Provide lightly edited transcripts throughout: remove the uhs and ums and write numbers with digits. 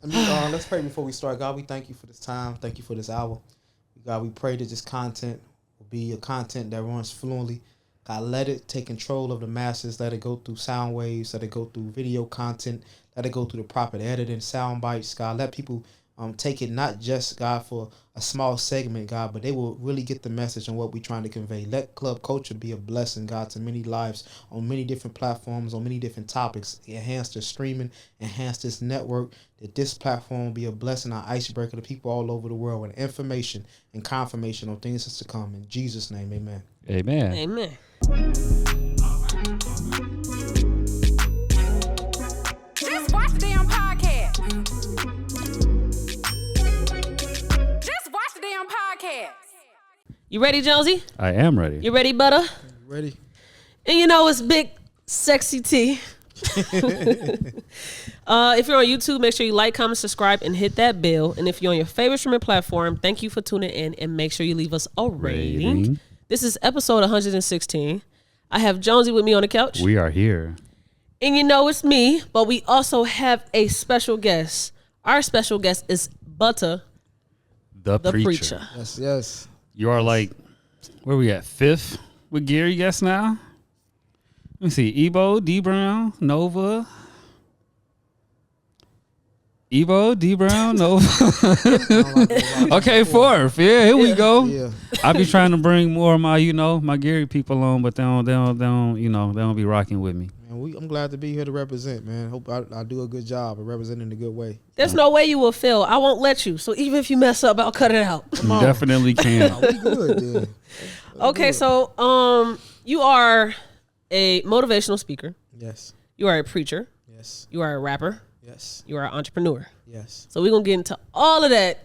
Let's pray before we start. God, we thank you for this time. Thank you for this hour. God, we pray that this content will be a content that runs fluently. God, let it take control of the masses. Let it go through sound waves. Let it go through video content. Let it go through the proper editing, sound bites. God, let people take it not just, God, for a small segment, God, but they will really get the message on what we're trying to convey. Let club culture be a blessing, God, to many lives on many different platforms, on many different topics. Enhance the streaming, enhance this network, that this platform will be a blessing, an icebreaker to people all over the world with information and confirmation on things that's to come. In Jesus' name, amen. Amen. Amen. Just watch the damn podcast. Just watch the damn podcast. You ready, Jonesy? I am ready. You ready, Butta? Ready? And you know it's Big Sexy T. If you're on YouTube, make sure you like, comment, subscribe, and hit that bell. And if you're on your favorite streaming platform, thank you for tuning in, and make sure you leave us a rating. This is episode 116. I have Jonesy with me on the couch. We are here. And you know it's me, but we also have a special guest. Our special guest is Butta The the Preachhh. Yes, yes. You are like, where we at? 5th with Gary guests now? Let me see. Ebo, D Brown, Nova. Ebo, D Brown, Nova. Okay, 4th. Yeah, here we go. Yeah. I be trying to bring more of my, my Gary people on, but they don't be rocking with me. Man, I'm glad to be here to represent, man. Hope I do a good job of representing in a good way. There's no way you will fail. I won't let you. So even if you mess up, I'll cut it out. You definitely can. We good, then. Okay, so you are a motivational speaker. Yes. You are a preacher. Yes. You are a rapper. Yes. You are an entrepreneur. Yes. So we're going to get into all of that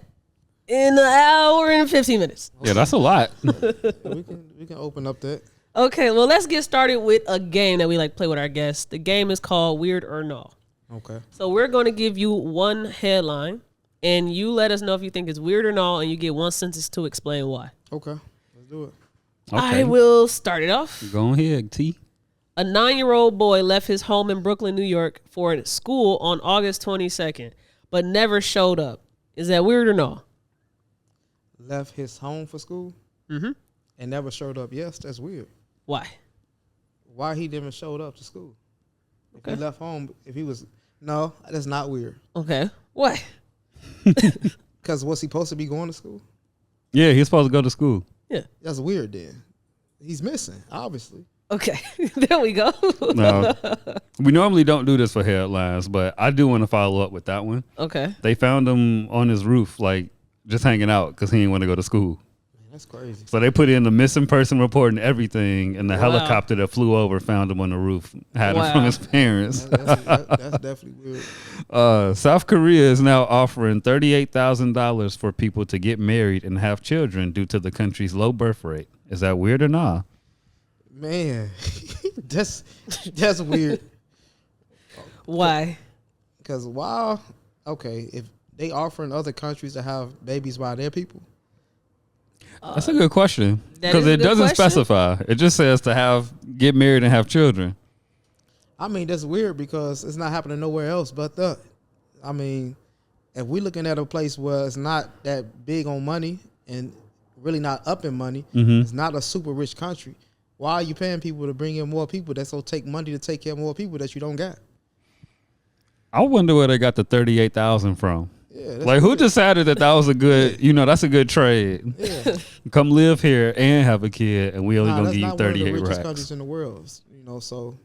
in an hour and 15 minutes. Yeah, that's a lot. We can open up that. Okay, well, let's get started with a game that we like to play with our guests. The game is called Weird or No. Okay. So we're going to give you one headline, and you let us know if you think it's weird or no, and you get one sentence to explain why. Okay. Let's do it. Okay. I will start it off. Go ahead, T. A 9-year-old boy left his home in Brooklyn, New York for school on August 22nd, but never showed up. Is that weird or no? Left his home for school? Mm-hmm. And never showed up? Yes, that's weird. Why? Why he never showed up to school? Okay. If he left home, no, that's not weird. Okay. Why? Because was he supposed to be going to school? Yeah, he's supposed to go to school. Yeah. That's weird then. He's missing, obviously. Okay. There we go. No, we normally don't do this for headlines, but I do want to follow up with that one. Okay. They found him on his roof, like just hanging out because he didn't want to go to school. Man, that's crazy. So they put in the missing person report and everything, and the Wow. helicopter that flew over found him on the roof, had him from his parents. That's definitely weird. South Korea is now offering $38,000 for people to get married and have children due to the country's low birth rate. Is that weird or not? Man, that's weird. Why? Because if they offering other countries to have babies by their people. That's a good question That because is a it good doesn't question. specify. It just says to get married and have children. I mean, that's weird because it's not happening nowhere else but that. I mean, if we're looking at a place where it's not that big on money and really not up in money, it's not a super rich country. Why are you paying people to bring in more people that's going to take money to take care of more people that you don't got? I wonder where they got the $38,000 from. Yeah, Like, who decided that was a good, that's a good trade? Yeah. Come live here and have a kid, and we only gonna that's give you not one of the 38 richest racks. countries in the world, so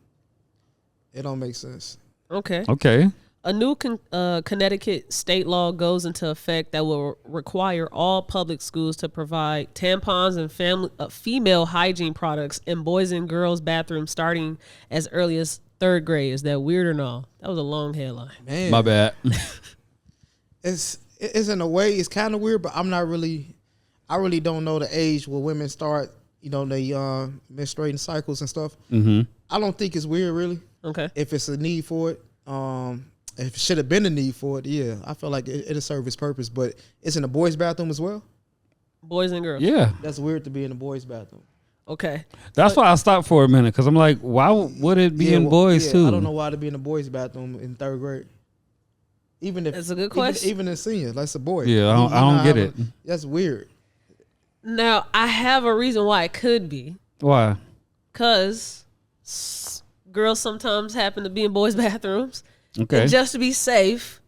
it don't make sense. Okay. Okay. A new Connecticut state law goes into effect that will require all public schools to provide tampons and female hygiene products in boys and girls bathrooms starting as early as 3rd grade. Is that weird or no? That was a long headline. Man, My bad. it's in a way it's kind of weird, but I really don't know the age where women start, they menstruating cycles and stuff. Mm-hmm. I don't think it's weird really. Okay. If it's a need for it, if it should have been a need for it, yeah, I feel like it'll serve its purpose. But it's in the boys' bathroom as well. Boys and girls. Yeah. That's weird to be in the boys' bathroom. Okay. That's why I stopped for a minute, because I'm like, why would it be in boys too? I don't know why to be in the boys' bathroom in 3rd grade. Even if That's a good question. Even in senior, that's a boy. Yeah, I He don't not get have it. That's weird. Now, I have a reason why it could be. Why? Because girls sometimes happen to be in boys' bathrooms. Okay. And just to be safe,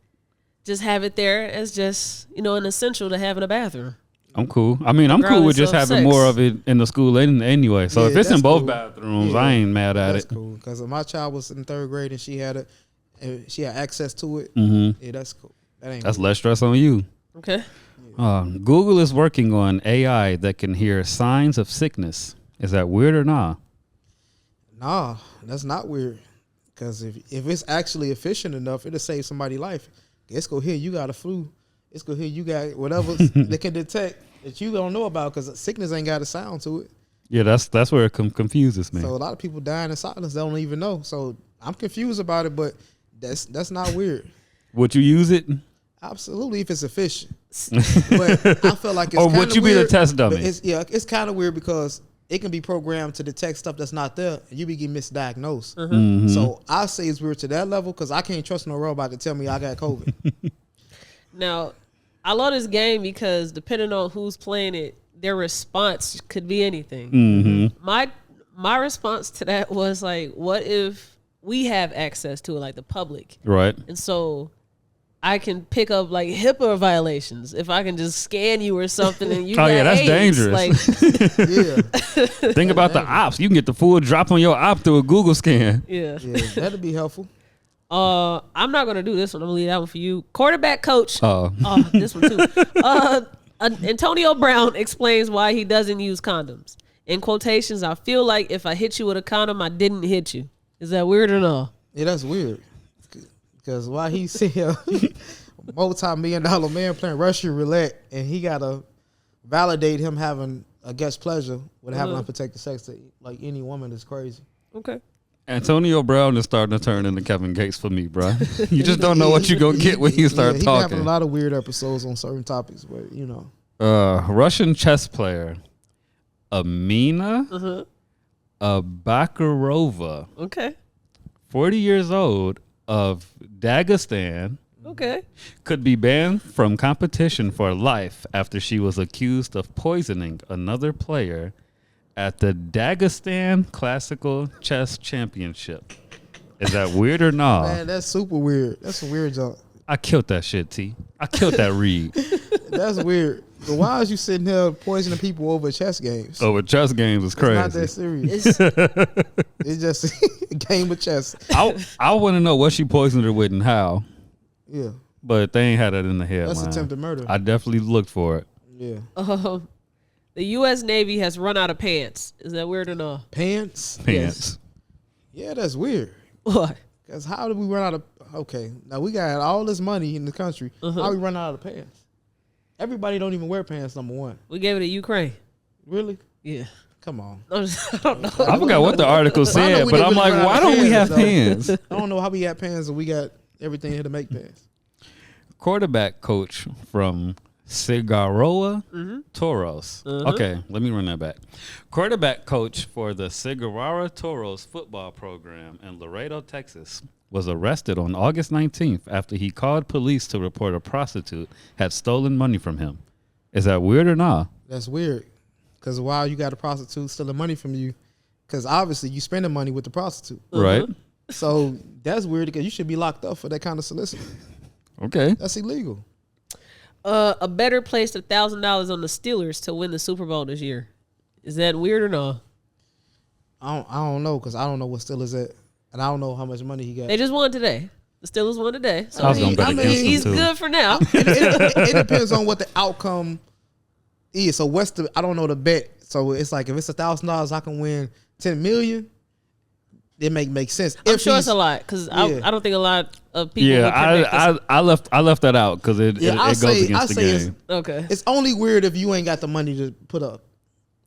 just have it there as just, an essential to having a bathroom. I'm cool. I mean, I'm cool with Regardless just of having sex. more of it in the school anyway. So Yeah, if it's in that's both cool. bathrooms, Yeah. I ain't mad at That's it. cool. Because my child was in 3rd grade and she had access to it. Mm-hmm. Yeah, that's cool. That ain't That's weird. less stress on you. Okay. Google is working on AI that can hear signs of sickness. Is that weird or not? Nah, that's not weird. Because if it's actually efficient enough, it'll save somebody's life. It's go here, you got a flu. It's go here, you got whatever they can detect that you don't know about because sickness ain't got a sound to it. Yeah, that's where it confuses me. So a lot of people dying in silence, they don't even know. So I'm confused about it, but that's not weird. Would you use it? Absolutely, if it's efficient. But I feel like it's Or would kinda you be the weird, test but dummy? It's kind of weird because it can be programmed to detect stuff that's not there, and you be getting misdiagnosed. Mm-hmm. So I say it's weird to that level because I can't trust no robot to tell me I got COVID. Now, I love this game because depending on who's playing it, their response could be anything. Mm-hmm. My response to that was like, what if we have access to it, like the public? Right. And so I can pick up like HIPAA violations if I can just scan you or something and you Oh, got yeah, that's AIDS. dangerous. Like, Yeah, Think about the ops. You can get the full drop on your op through a Google scan. yeah. that'd be helpful. I'm not gonna do this one. I'm gonna leave that one for you. Quarterback coach. Oh. This one too. Antonio Brown explains why he doesn't use condoms. In quotations, I feel like if I hit you with a condom, I didn't hit you. Is that weird or no? Yeah, that's weird. Because while he's here, multi-million-dollar man playing Russian roulette, and he gotta validate him having a guest pleasure with having unprotected sex to like any woman is crazy. Okay. Antonio Brown is starting to turn into Kevin Gates for me, bro. You just don't know what you're going to get when you start He been having talking. a lot of weird episodes on certain topics, but Russian chess player Amina Bakarova, Okay. 40 years old, of Dagestan, Okay. could be banned from competition for life after she was accused of poisoning another player at the Dagestan Classical Chess Championship. Is that weird or not? man, that's super weird. That's a weird junk. I killed that shit, T. I killed that read. That's weird. But why is you sitting here poisoning people over chess games? Over chess games is It's not that crazy. serious. It's just a game of chess. I want to know what she poisoned her with and how, Yeah, but they ain't had that in the headline. that's attempted murder. I definitely looked for it. Yeah, The U.S. Navy has run out of pants. Is that weird or no? pants. Pants. Yeah, that's weird. What? Cause how did we run out of? Okay, now we got all this money in the country. How we run out of pants? Everybody don't even wear pants. Number one, We gave it to Ukraine. really? Yeah. Come on. I don't know. I forgot what the article I know said, we but didn't I'm really like, run out why of don't we have though. pants? I don't know how we got pants and we got everything here to make pants. Quarterback coach from Cigarroa Toros. Okay, let me run that back. Quarterback coach for the Cigarroa Toros football program in Laredo, Texas, was arrested on August 19th after he called police to report a prostitute had stolen money from him. Is that weird or not? That's weird. Cause why you got a prostitute stealing money from you? Cause obviously you spending money with the prostitute. Right? So that's weird because you should be locked up for that kind of soliciting. Okay. That's illegal. A better placed $1,000 on the Steelers to win the Super Bowl this year. Is that weird or no? I don't know because I don't know what Steelers at, and I don't know how much money he got. They just won today. The Steelers won today. So I was gonna bet against them, he's too. good for now. It depends on what the outcome is. So what's the? I don't know the bet. So it's like if it's $1,000, I can win 10 million. It make sense. I'm If sure it's he's- a lot because Yeah. I don't think a lot of people. Yeah, would predict this. I left that out because it I goes against the game. Okay. It's only weird if you ain't got the money to put up.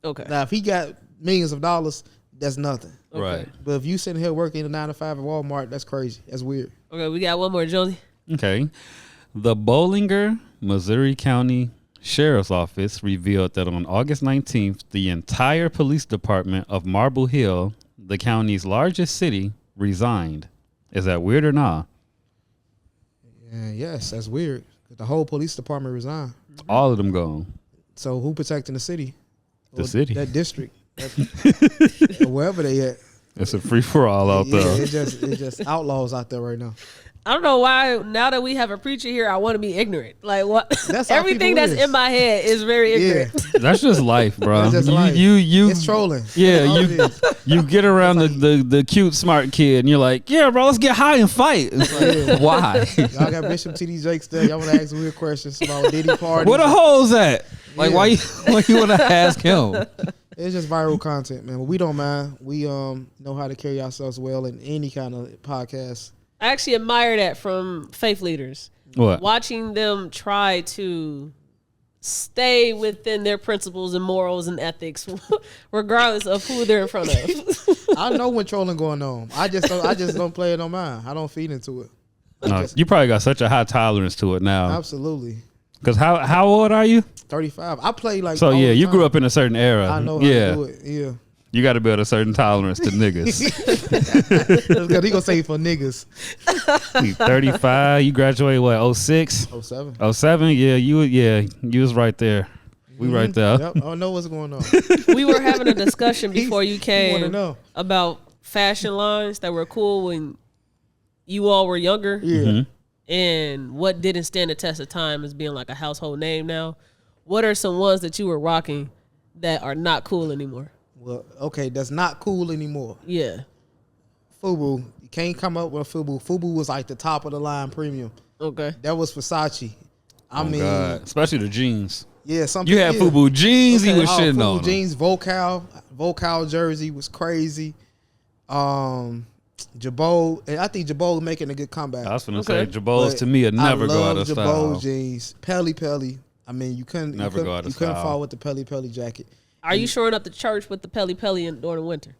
Okay. Now, if he got millions of dollars, that's nothing. Right. But if you sitting here working a 9 to 5 at Walmart, that's crazy. That's weird. Okay. We got one more, Josie. Okay. The Bollinger, Missouri County Sheriff's Office revealed that on August 19th, the entire police department of Marble Hill, the county's largest city, resigned. Is that weird or not? And yes, that's weird. The whole police department resigned. All of them gone. So who protecting the city? The city. That district. Or wherever they at. It's a free for all out Yeah, there. it's just outlaws out there right now. I don't know why. Now that we have a preacher here, I want to be ignorant. Like what? That's how Everything people that's is. in my head is very ignorant. Yeah, That's just life, bro. That's just life. You it's trolling. Yeah, That's all it is. you get around the cute smart kid and you're like, yeah, bro, let's get high and fight. It's like, why? Y'all got Bishop T.D. Jakes there. Y'all want to ask weird questions about Diddy parties. Where the hoes at? Like, Yeah. why you want to ask him? It's just viral content, man. But we don't mind. We know how to carry ourselves well in any kind of podcast. I actually admire that from faith leaders. What? Watching them try to stay within their principles and morals and ethics, regardless of who they're in front of. I know when trolling going on. I just don't play it on mine. I don't feed into it. No, you probably got such a high tolerance to it now. Absolutely. Because how old are you? 35. I play like So all yeah, the you time. grew up in a certain era. I know how yeah, to do it. Yeah. you got to build a certain tolerance to niggas. That's good. He gonna say for niggas. You 35. You graduated what? 06? 07. 07? Yeah, you was right there. We right there. Yep. I don't know what's going on. We were having a discussion before you wanna came know. about fashion lines that were cool when you all were younger. Yeah. Mm-hmm. And what didn't stand the test of time as being like a household name now. What are some ones that you were rocking that are not cool anymore? Well, okay, that's not cool anymore. Yeah. FUBU. You can't come up with FUBU. FUBU was like the top of the line premium. Okay. That was Versace. I mean, God. Especially the jeans. yeah, some You had yeah. FUBU jeans. He Okay, was shitting FUBU on jeans, Vocal jersey was crazy. Jabot, and I think Jabot making a good comeback. I was finna Okay. say Jabos But to me would never go out of Jabot style. jeans, Pelly. I mean, you couldn't Never go out of you couldn't style. fall with the Pelly jacket. Are you showing up to church with the Pelly during the winter?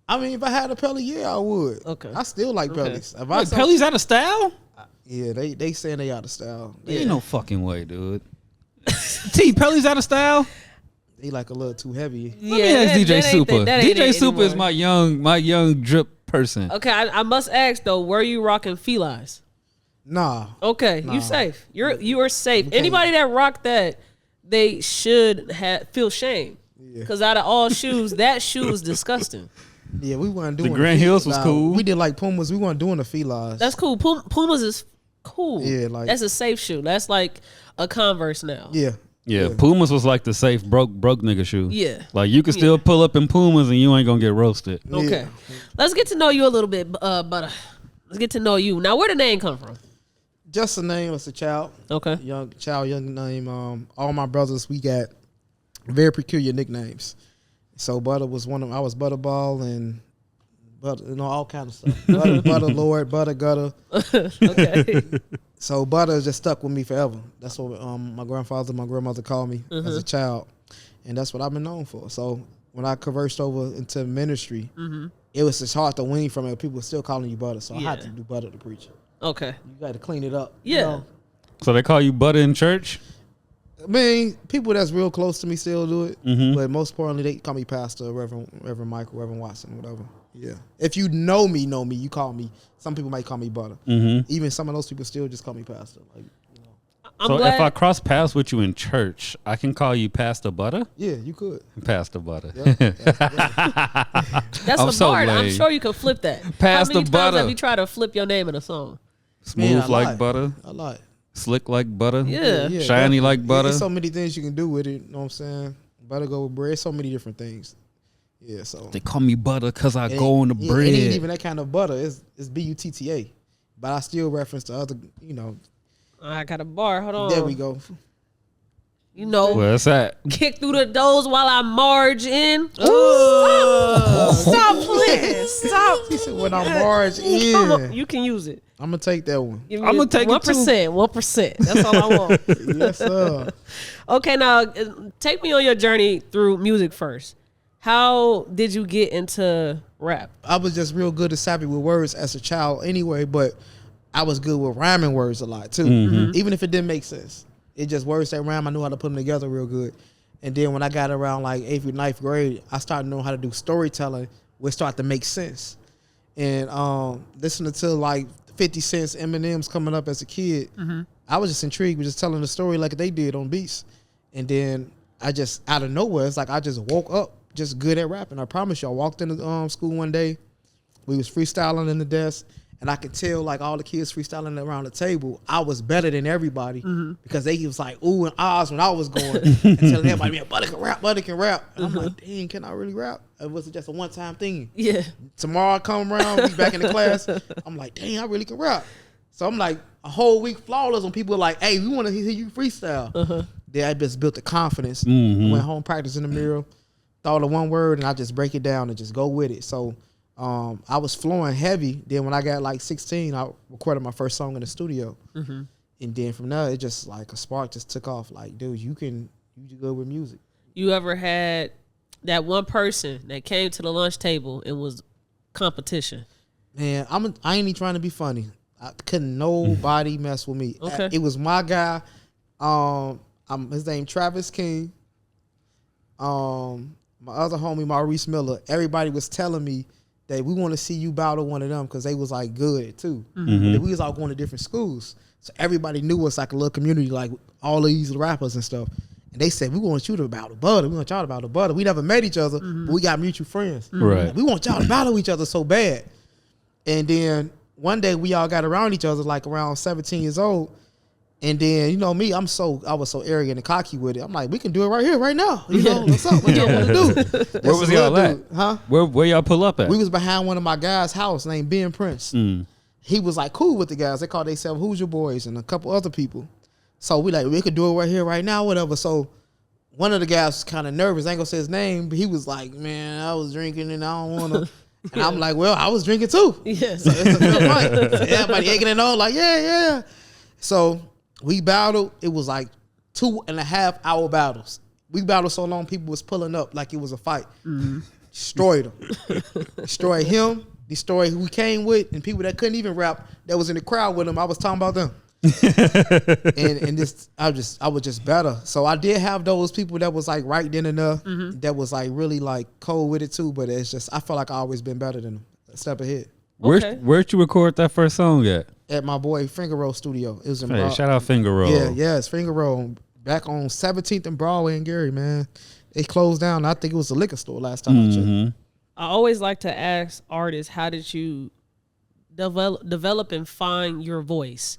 I mean, if I had a Pelly, yeah, I would. Okay. I still like Okay. Pellys. If I Wait, saw- Pelly's out of style? Yeah, they saying they out of style. Ain't no fucking way, dude. T, Pelly's out of style? They like a little too heavy. Let me ask DJ Super. DJ Super is my. my young drip person. Okay, I must ask though, were you rocking felines? Nah. Okay, Nah. you safe. You are safe. can't- Anybody that rock that, they should feel shame. Yeah. Because out of all shoes, that shoe is disgusting. Yeah, we weren't doing Grand Hills was Nah, cool. We did like Pumas. We weren't doing the felines. That's cool. Pumas is cool. Yeah, like- that's a safe shoe. That's like a Converse now. yeah. Yeah, Pumas was like the safe broke nigga shoe. Yeah. Like you could still pull up in Pumas and you ain't gonna get roasted. Okay. Let's get to know you a little bit, Butta. Let's get to know you. Now, where the name come from? Just a name. It's a child. Okay. Young name. All my brothers, we got very peculiar nicknames. So Butta was one of them. I was Butterball and Butter, all kind of stuff. Butter Lord, Butter Gutter. Okay. So Butta just stuck with me forever. That's what my grandfather, my grandmother called me as a child, and that's what I've been known for. So when I conversed over into ministry, it was just hard to wean from it. People were still calling you Butta, so I had Yeah. to do Butta the Preacher. Okay. You got to clean it up. Yeah. You know? So they call you Butter in church? I mean, people that's real close to me still do it, Mhm. but most importantly, they call me Pastor, Reverend Michael, Reverend Watson, whatever. Yeah. If you know me, you call me. Some people might call me Butta. Mm-hmm. Even some of those people still just call me Pastor. Like, you know. I'm So glad. if I cross paths with you in church, I can call you Pastor Butter? Yeah, you could. Pastor Butter. That's I'm a so bar. I'm lame. sure you can flip that. Pass How many the times butter. have you tried to flip your name in a song? Smooth Man, I like lied. butter, I lied. slick like butter. Yeah. Yeah, Shiny definitely. like butter. There's so many things you can do with it. You know what I'm saying? Butter go with bread. So many different things. Yeah, so. They call me Butter because I It go on the ain't- bread. It ain't even that kind of butter. It's Butta. But I still reference the other, I got a bar. Hold on. there we go. You know, Where's that? kick through the doors while I marge in. Stop playing. Stop. He said, when I march Come on. in, You can use it. I'm going to take that one. Give me I'ma take it too. 1%. 1%. That's all I want. Yes, sir. Okay, now take me on your journey through music first. How did you get into rap? I was just real good at savvy with words as a child anyway, but I was good with rhyming words a lot too. Even if it didn't make sense. It just words that rhyme, I knew how to put them together real good. And then when I got around like 8th or 9th grade, I started knowing how to do storytelling, which started to make sense. And listening to like 50 Cent's, Eminem's coming up as a kid. I was just intrigued with just telling the story like they did on beats. And then I just, out of nowhere, it's like I just woke up just good at rapping. I promise you, I walked into school one day. We was freestyling in the desk. And I could tell, like, all the kids freestyling around the table, I was better than everybody because they was like, ooh and ahs when I was going and telling everybody, man, Butta can rap, Butta can rap. And I'm like, dang, can I really rap? It wasn't just a one-time thing. Yeah. Tomorrow I come around, we back in the class. I'm like, dang, I really can rap. So I'm like, a whole week flawless when people are like, hey, we want to hear you freestyle. Then I just built the confidence. I went home, practiced in the mirror, thought of one word, and I just break it down and just go with it. So I was flowing heavy. Then when I got like 16, I recorded my first song in the studio. And then from there, it just like a spark just took off. Like, dude, you do good with music. You ever had that one person that came to the lunch table and was competition? Man, I ain't even trying to be funny. Couldn't nobody mess with me. Okay. It was my guy. His name Travis King. My other homie Maurice Miller. Everybody was telling me that we want to see you battle one of them because they was like good too. But we was all going to different schools, so everybody knew us like a little community, like all of these rappers and stuff. And they said, we want you to battle Butta. We want y'all to battle Butta. We never met each other, but we got mutual friends. Right. We want y'all to battle each other so bad. And then one day we all got around each other, like around 17 years old. And then, you know me, I was so arrogant and cocky with it. I'm like, we can do it right here, right now. You know, what's up? What y'all want to do? Where was y'all at? Huh? Where y'all pull up at? We was behind one of my guys' house named Ben Prince. He was like cool with the guys. They called themselves Who's Your Boys and a couple other people. So we could do it right here, right now, whatever. So one of the guys was kind of nervous. I ain't gonna say his name, but he was like, man, I was drinking and I don't want to. And I'm like, well, I was drinking too. Yeah. So it's a fair fight. So everybody egging it on like, yeah. So we battled. It was like 2.5 hour battles. We battled so long, people was pulling up like it was a fight. Destroyed him. Destroyed him. Destroyed who we came with, and people that couldn't even rap that was in the crowd with him. I was talking about them. and this, I was just better. So I did have those people that was like right then and there, that was like really like cold with it too. But it's just I felt like I always been better than them, a step ahead. Where'd you record that first song at? At my boy Finger Roll Studio. It was in shout out Finger Roll. Yeah, it's Finger Roll back on 17th and Broadway in Gary, man. They closed down. I think it was a liquor store last time I checked. I always like to ask artists, how did you develop and find your voice?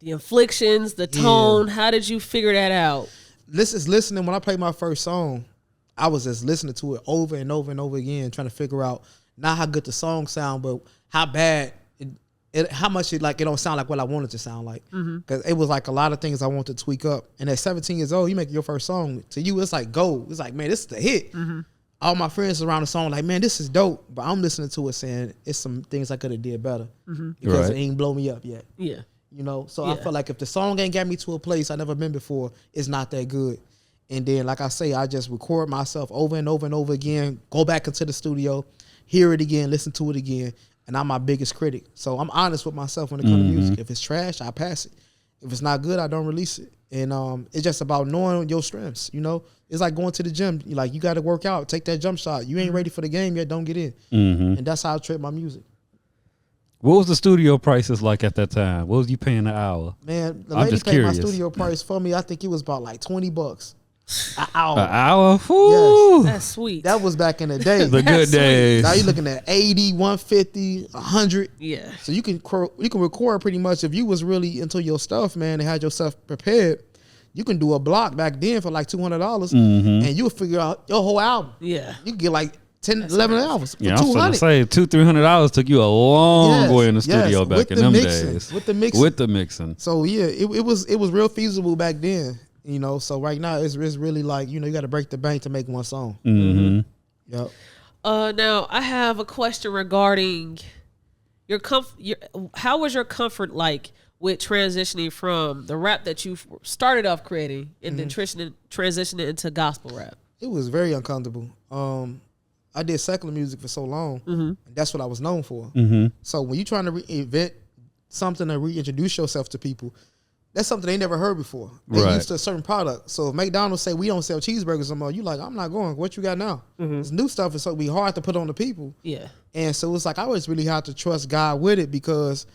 The inflections, the tone, how did you figure that out? Listening, when I played my first song, I was just listening to it over and over and over again, trying to figure out not how good the song sound, but how bad how much it don't sound like what I wanted to sound like. Because it was like a lot of things I wanted to tweak up. And at 17 years old, you make your first song. To you, it's like gold. It's like, man, this is the hit. All my friends around the song like, man, this is dope. But I'm listening to it saying it's some things I could have did better because it ain't blow me up yet. Yeah. You know, so I feel like if the song ain't got me to a place I never been before, it's not that good. And then, like I say, I just record myself over and over and over again, go back into the studio, hear it again, listen to it again. And I'm my biggest critic. So I'm honest with myself when it comes to music. If it's trash, I pass it. If it's not good, I don't release it. And it's just about knowing your strengths, you know? It's like going to the gym. You got to work out. Take that jump shot. You ain't ready for the game yet, don't get in. And that's how I treat my music. What was the studio prices like at that time? What was you paying an hour? Man, the lady paid my studio price for me. I think it was about like $20 an hour. An hour? Yes. That's sweet. That was back in the day. The good days. Now you're looking at 80, 150, 100. Yeah. So you can record pretty much if you was really into your stuff, man, and had yourself prepared. You can do a block back then for like $200, and you'll figure out your whole album. Yeah. You can get like 10, 11 hours for Yeah, $200. I'm going to say $200-$300 took you a long way in the studio back in them days. With the mixing. So yeah, it was real feasible back then. You know, so right now it's really like, you know, you got to break the bank to make one song. Yep. Now I have a question regarding your how was your comfort like with transitioning from the rap that you started off creating and then transitioning into gospel rap? It was very uncomfortable. I did secular music for so long, and that's what I was known for. So when you're trying to reinvent something and reintroduce yourself to people, that's something they never heard before. They used to a certain product. So if McDonald's say we don't sell cheeseburgers anymore, you like, I'm not going. What you got now? This new stuff is so be hard to put on the people. Yeah. And so it's like I always really had to trust God with it because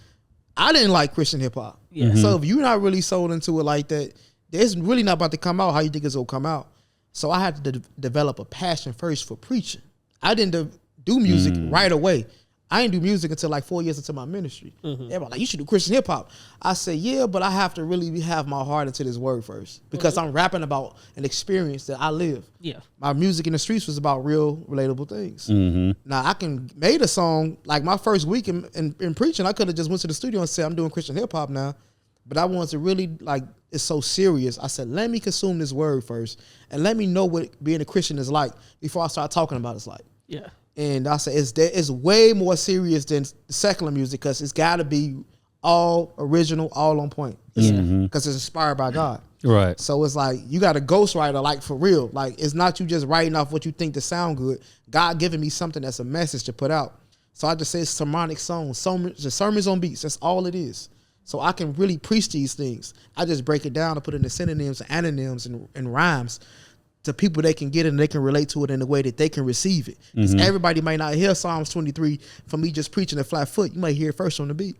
I didn't like Christian hip hop. Yeah. So if you're not really sold into it like that, it's really not about to come out how you think it's gonna come out. So I had to develop a passion first for preaching. I didn't do music right away. I didn't do music until like 4 years into my ministry. Everybody like, you should do Christian hip hop. I said, yeah, but I have to really have my heart into this word first because I'm rapping about an experience that I live. Yeah. My music in the streets was about real, relatable things. Now I can made a song like my first week in preaching. I could have just went to the studio and said, I'm doing Christian hip hop now, but I wanted to really like, it's so serious. I said, let me consume this word first and let me know what being a Christian is like before I start talking about it's like. Yeah. And I said, it's way more serious than secular music because it's got to be all original, all on point. Because it's inspired by God. Right. So it's like you got a ghostwriter, like for real. Like it's not you just writing off what you think to sound good. God giving me something that's a message to put out. So I just say it's sermonic songs, sermons on beats. That's all it is. So I can really preach these things. I just break it down and put it in synonyms, and antonyms, and rhymes to people they can get it and they can relate to it in a way that they can receive it. Because everybody might not hear Psalms 23 from me just preaching a flat foot. You might hear it first on the beat.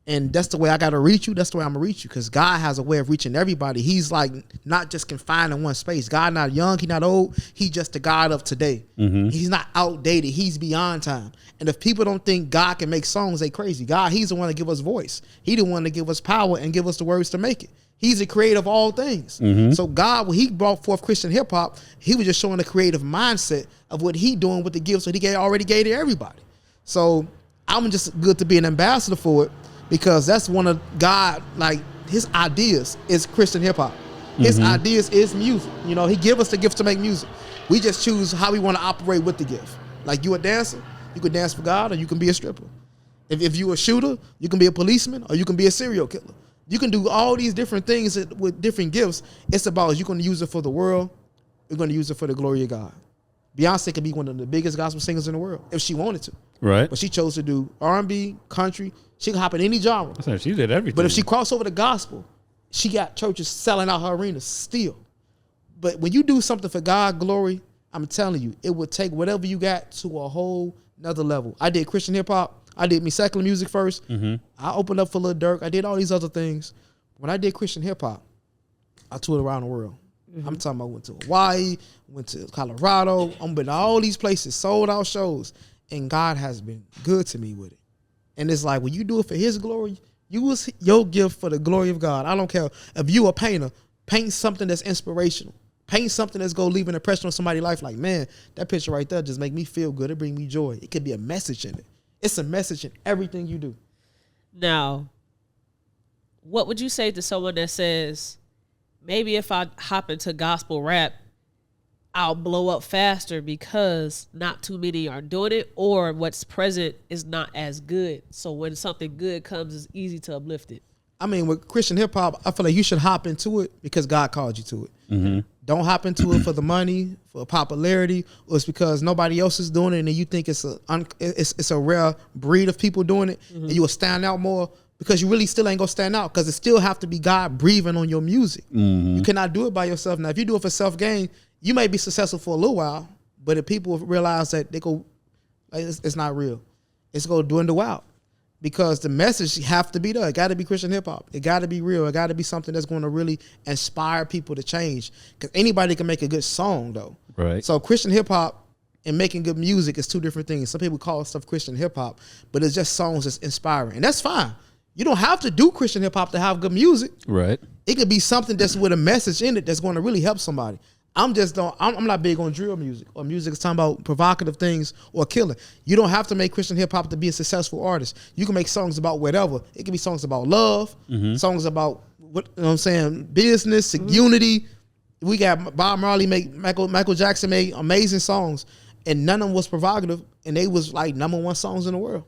And that's the way I got to reach you. That's the way I'm going to reach you because God has a way of reaching everybody. He's like not just confined in one space. God not young. He not old. He just the God of today. He's not outdated. He's beyond time. And if people don't think God can make songs, they crazy. God, he's the one to give us voice. He the one to give us power and give us the words to make it. He's the creator of all things. So God, when he brought forth Christian hip hop, he was just showing the creative mindset of what he doing with the gifts that he already gave to everybody. So I'm just good to be an ambassador for it because that's one of God, like his ideas is Christian hip hop. His ideas is music. You know, he give us the gift to make music. We just choose how we want to operate with the gift. Like you a dancer, you can dance for God or you can be a stripper. If you a shooter, you can be a policeman or you can be a serial killer. You can do all these different things with different gifts. It's about you're going to use it for the world. You're going to use it for the glory of God. Beyonce could be one of the biggest gospel singers in the world if she wanted to. Right. But she chose to do R&B, country. She can hop in any genre. So she did everything. But if she crossed over the gospel, she got churches selling out her arenas still. But when you do something for God, glory, I'm telling you, it would take whatever you got to a whole nother level. I did Christian hip hop. I did me secular music first. I opened up for Lil Durk. I did all these other things. When I did Christian hip hop, I toured around the world. I'm talking about I went to Hawaii, went to Colorado. I'm been to all these places, sold out shows. And God has been good to me with it. And it's like when you do it for his glory, you use your gift for the glory of God. I don't care if you a painter, paint something that's inspirational. Paint something that's going to leave an impression on somebody's life. Like, man, that picture right there just make me feel good. It bring me joy. It could be a message in it. It's a message in everything you do. Now, what would you say to someone that says, maybe if I hop into gospel rap, I'll blow up faster because not too many are doing it, or what's present is not as good. So when something good comes, it's easy to uplift it. I mean, with Christian hip hop, I feel like you should hop into it because God called you to it. Don't hop into it for the money, for popularity, or it's because nobody else is doing it and you think it's a rare breed of people doing it and you will stand out more because you really still ain't gonna stand out because it still have to be God breathing on your music. You cannot do it by yourself. Now, if you do it for self-gain, you may be successful for a little while, but if people realize that they go, like, it's not real, it's gonna dwindle out. Because the message have to be there. It got to be Christian hip hop. It got to be real. It got to be something that's going to really inspire people to change. Because anybody can make a good song, though. Right. So Christian hip hop and making good music is two different things. Some people call stuff Christian hip hop, but it's just songs that's inspiring, and that's fine. You don't have to do Christian hip hop to have good music. Right. It could be something that's with a message in it that's going to really help somebody. I'm not big on drill music or music that's talking about provocative things or killing. You don't have to make Christian hip hop to be a successful artist. You can make songs about whatever. It can be songs about love, songs about business, unity. We got Bob Marley Michael Jackson made amazing songs, and none of them was provocative, and they was like #1 songs in the world.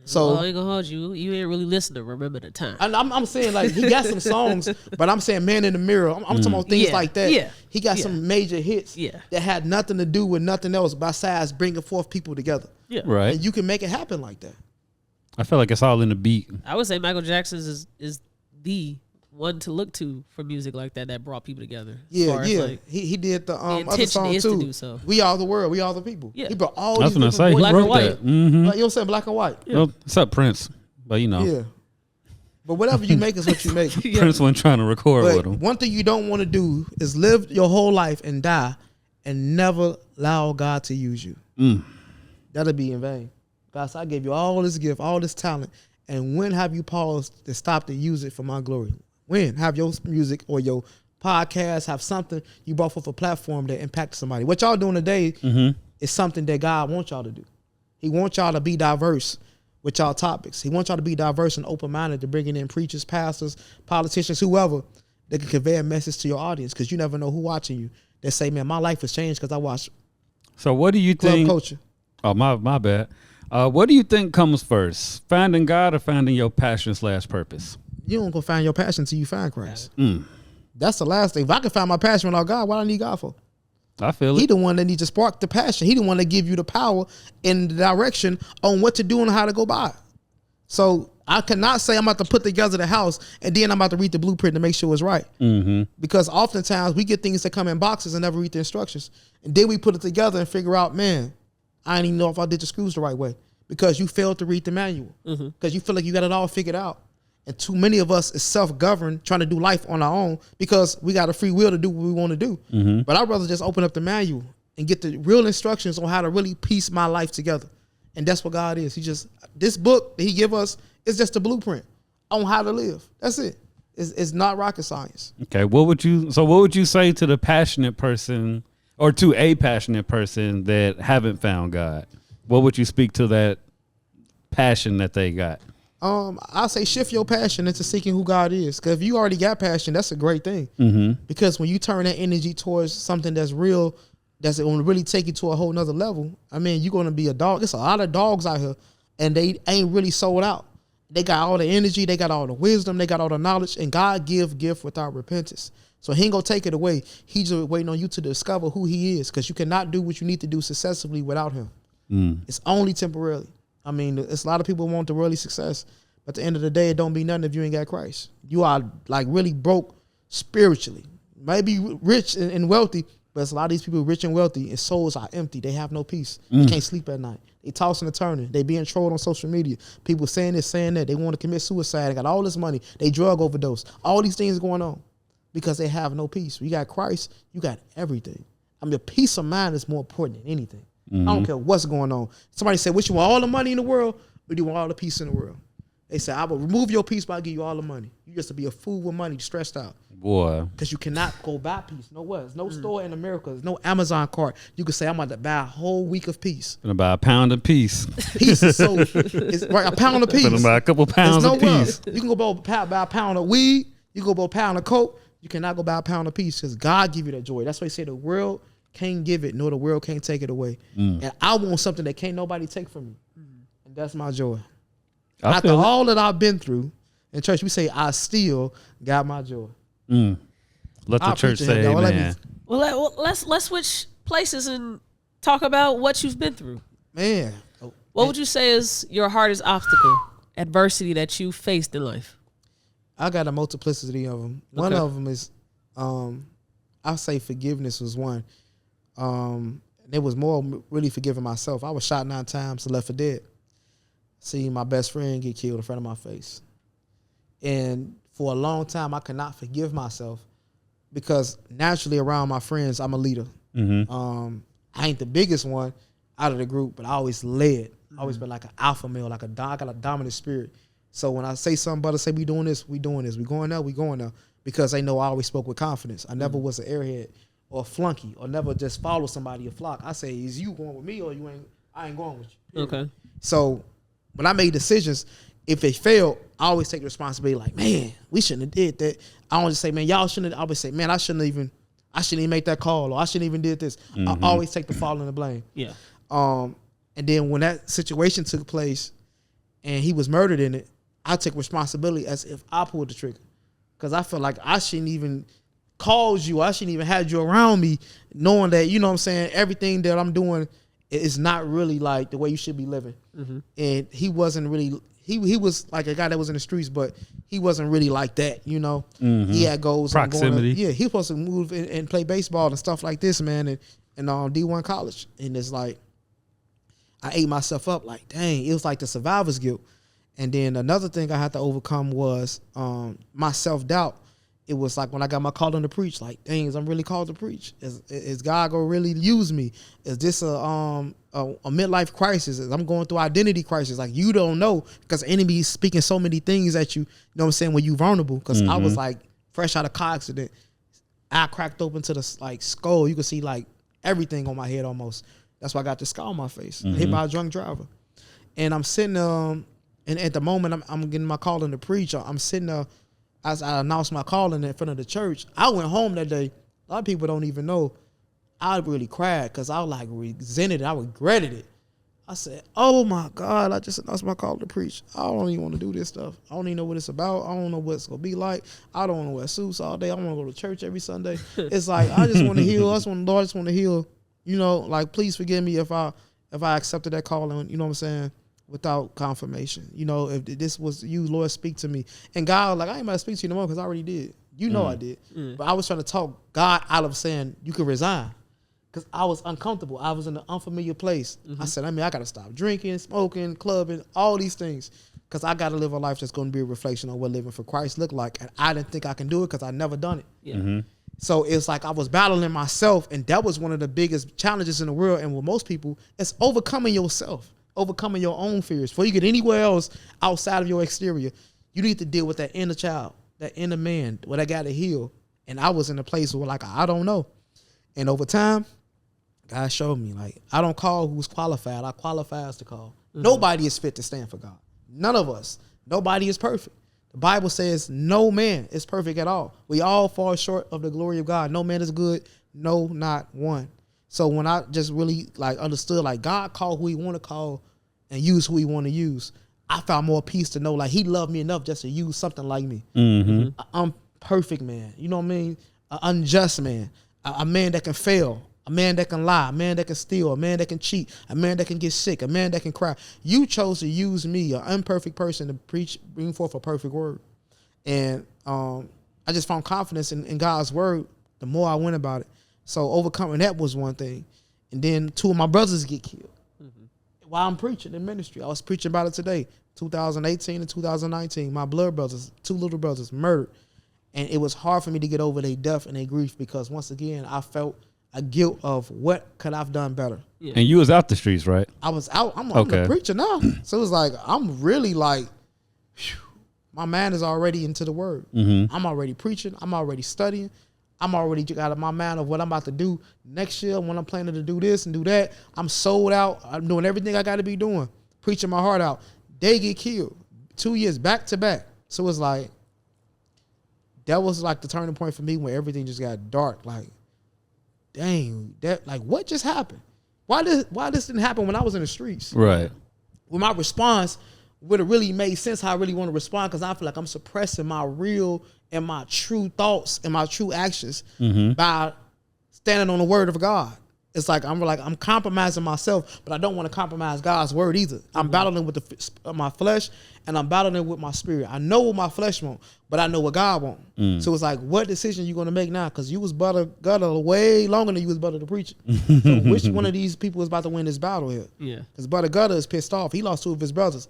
So I ain't gonna hold you. You ain't really listening to Remember the Time. I'm saying like he got some songs, but I'm saying Man in the Mirror. I'm talking about things like that. Yeah. He got some major hits that had nothing to do with nothing else besides bringing forth people together. Yeah. Right. And you can make it happen like that. I feel like it's all in the beat. I would say Michael Jackson's is the one to look to for music like that brought people together. Yeah. He did the other song is too. to do so. We Are the World, We Are the People. Yeah. He brought all That's these what I different say. He voices. Black and wrote white. that. Mm-hmm. Like, you know what I'm saying? Black and white. Well, what's up, Prince? But you know. Yeah. But whatever you make is what you make. Prince wasn't trying to record with But him. one thing you don't want to do is live your whole life and die and never allow God to use you. That'll be in vain. God said, I gave you all this gift, all this talent, and when have you paused to stop to use it for my glory? When have your music or your podcast have something you brought forth a platform that impacted somebody? What y'all doing today is something that God wants y'all to do. He wants y'all to be diverse with y'all topics. He wants y'all to be diverse and open-minded to bringing in preachers, pastors, politicians, whoever that can convey a message to your audience, because you never know who watching you. They say, man, my life has changed because I watch So what do you club think? culture. Oh, my bad. What do you think comes first, finding God or finding your passion/purpose? You don't go find your passion until you find Christ. That's the last thing. If I can find my passion without God, what do I need God for? I feel He it. the one that needs to spark the passion. He the one that give you the power and the direction on what to do and how to go by it. So I cannot say I'm about to put together the house and then I'm about to read the blueprint to make sure it's right. Because oftentimes we get things that come in boxes and never read the instructions. And then we put it together and figure out, man, I didn't even know if I did the screws the right way, because you failed to read the manual. Because you feel like you got it all figured out. And too many of us is self-governed, trying to do life on our own because we got a free will to do what we want to do. But I'd rather just open up the manual and get the real instructions on how to really piece my life together. And that's what God is. He just, this book that he give us is just a blueprint on how to live. That's it. It's not rocket science. Okay, what would you say to the passionate person, or to a passionate person that haven't found God? What would you speak to that passion that they got? I'll say shift your passion into seeking who God is. Because if you already got passion, that's a great thing. Because when you turn that energy towards something that's real, that's going to really take you to a whole nother level, I mean, you're going to be a dog. There's a lot of dogs out here, and they ain't really sold out. They got all the energy, they got all the wisdom, they got all the knowledge, and God give gift without repentance. So he ain't going to take it away. He's just waiting on you to discover who he is, because you cannot do what you need to do successfully without him. It's only temporarily. I mean, it's a lot of people want the worldly success, but at the end of the day, it don't be nothing if you ain't got Christ. You are like really broke spiritually. Maybe rich and wealthy, but it's a lot of these people rich and wealthy, and souls are empty. They have no peace. They can't sleep at night. They tossing and turning. They being trolled on social media. People saying this, saying that. They want to commit suicide. They got all this money. They drug overdose. All these things going on because they have no peace. You got Christ, you got everything. I mean, peace of mind is more important than anything. I don't care what's going on. Somebody said, "Wish you want all the money in the world, or do you want all the peace in the world?" They said, "I will remove your peace, but I'll give you all the money." You just to be a fool with money, stressed out. Boy. Because you cannot go buy peace. Nowhere. There's no store in America. There's no Amazon cart. You can say, I'm about to buy a whole week of peace. Gonna buy a pound of peace. Peace is so, it's right, a pound of peace. Gonna buy a couple pounds of peace. You can go buy a pound of weed. You can go buy a pound of coke. You cannot go buy a pound of peace, because God give you that joy. That's why he say the world can't give it, nor the world can't take it away. And I want something that can't nobody take from me. And that's my joy. After all that I've been through, in church we say, I still got my joy. Let the church say amen. Well, let's switch places and talk about what you've been through. Man. What would you say is your hardest obstacle, adversity that you faced in life? I got a multiplicity of them. Okay. One of them is, I'll say forgiveness was one. It was more really forgiving myself. I was shot 9 times and left for dead. Seeing my best friend get killed in front of my face. And for a long time, I could not forgive myself, because naturally around my friends, I'm a leader. I ain't the biggest one out of the group, but I always led. I always been like an alpha male, like I got a dominant spirit. So when I say something, brother, say we doing this, we doing this. We going there, we going there. Because they know I always spoke with confidence. I never was an airhead or a flunky, or never just follow somebody a flock. I say, is you going with me, or I ain't going with you. Okay. So when I made decisions, if they failed, I always take the responsibility, like, man, we shouldn't have did that. I don't just say, man, y'all shouldn't have. I always say, man, I shouldn't even make that call, or I shouldn't even did this. I always take the fall and the blame. Yeah. And then when that situation took place and he was murdered in it, I took responsibility as if I pulled the trigger. Because I felt like I shouldn't even called you. I shouldn't even had you around me, knowing that, you know what I'm saying, everything that I'm doing is not really like the way you should be living. And he wasn't really, he was like a guy that was in the streets, but he wasn't really like that, you know. He had goals. Proximity. He was supposed to move and play baseball and stuff like this, man, and D1 college. And it's like, I ate myself up like, dang, it was like the survivor's guilt. And then another thing I had to overcome was my self-doubt. It was like when I got my calling to preach, like, dang, I'm really called to preach. Is God gonna really use me? Is this a midlife crisis? I'm going through identity crisis. Like, you don't know, because the enemy is speaking so many things at you. You know what I'm saying? When you vulnerable, because I was like fresh out of car accident. I cracked open to the like skull. You could see like everything on my head almost. That's why I got the scar on my face. Hit by a drunk driver. And I'm sitting and at the moment I'm getting my calling to preach. I'm sitting there. As I announced my calling in front of the church, I went home that day. A lot of people don't even know. I really cried because I like resented it. I regretted it. I said, oh my God, I just announced my call to preach. I don't even want to do this stuff. I don't even know what it's about. I don't know what it's going to be like. I don't want to wear suits all day. I want to go to church every Sunday. It's like, I just want to heal. Lord, I just want to heal. You know, like, please forgive me if I accepted that calling, you know what I'm saying, without confirmation. You know, if this was you, Lord, speak to me. And God, like, I ain't about to speak to you no more because I already did. You know I did. But I was trying to talk God out of saying you can resign because I was uncomfortable. I was in an unfamiliar place. I said, I got to stop drinking, smoking, clubbing, all these things because I got to live a life that's going to be a reflection on what living for Christ looked like. And I didn't think I can do it because I never done it. Yeah. So it's like I was battling myself, and that was one of the biggest challenges in the world. And with most people, it's overcoming yourself. Overcoming your own fears. Before you get anywhere else outside of your exterior, you need to deal with that inner child, that inner man, what I got to heal. And I was in a place where like, I don't know. And over time, God showed me, like, I don't call who's qualified. I qualify as to call. Nobody is fit to stand for God. None of us. Nobody is perfect. The Bible says no man is perfect at all. We all fall short of the glory of God. No man is good. No, not one. So when I just really like understood, like, God called who he want to call and use who he want to use, I found more peace to know, like, he loved me enough just to use something like me. An imperfect man, you know what I mean? An unjust man, a man that can fail, a man that can lie, a man that can steal, a man that can cheat, a man that can get sick, a man that can cry. You chose to use me, an imperfect person, to bring forth a perfect word. And I just found confidence in God's word the more I went about it. So overcoming that was one thing. And then two of my brothers get killed while I'm preaching in ministry. I was preaching about it today, 2018 and 2019. My blood brothers, two little brothers, murdered. And it was hard for me to get over their death and their grief because, once again, I felt a guilt of what could I have done better. Yeah. And you was out the streets, right? I was out. I'm a preacher now. So it was like, I'm really like, whew, my mind is already into the word. I'm already preaching. I'm already studying. I'm already got my mind of what I'm about to do next year when I'm planning to do this and do that. I'm sold out. I'm doing everything I got to be doing, preaching my heart out. They get killed 2 years back to back. So it's like, that was like the turning point for me when everything just got dark. Like, dang, that, like, what just happened? Why this didn't happen when I was in the streets? Right. When my response would have really made sense how I really want to respond, because I feel like I'm suppressing my real and my true thoughts and my true actions by standing on the word of God. It's like I'm compromising myself, but I don't want to compromise God's word either. I'm battling with my flesh, and I'm battling with my spirit. I know what my flesh wants, but I know what God wants. So it's like, what decision you going to make now? Because you was Butta way longer than you was Butta the preacher. So which one of these people is about to win this battle here? Yeah. Because Butta is pissed off. He lost two of his brothers.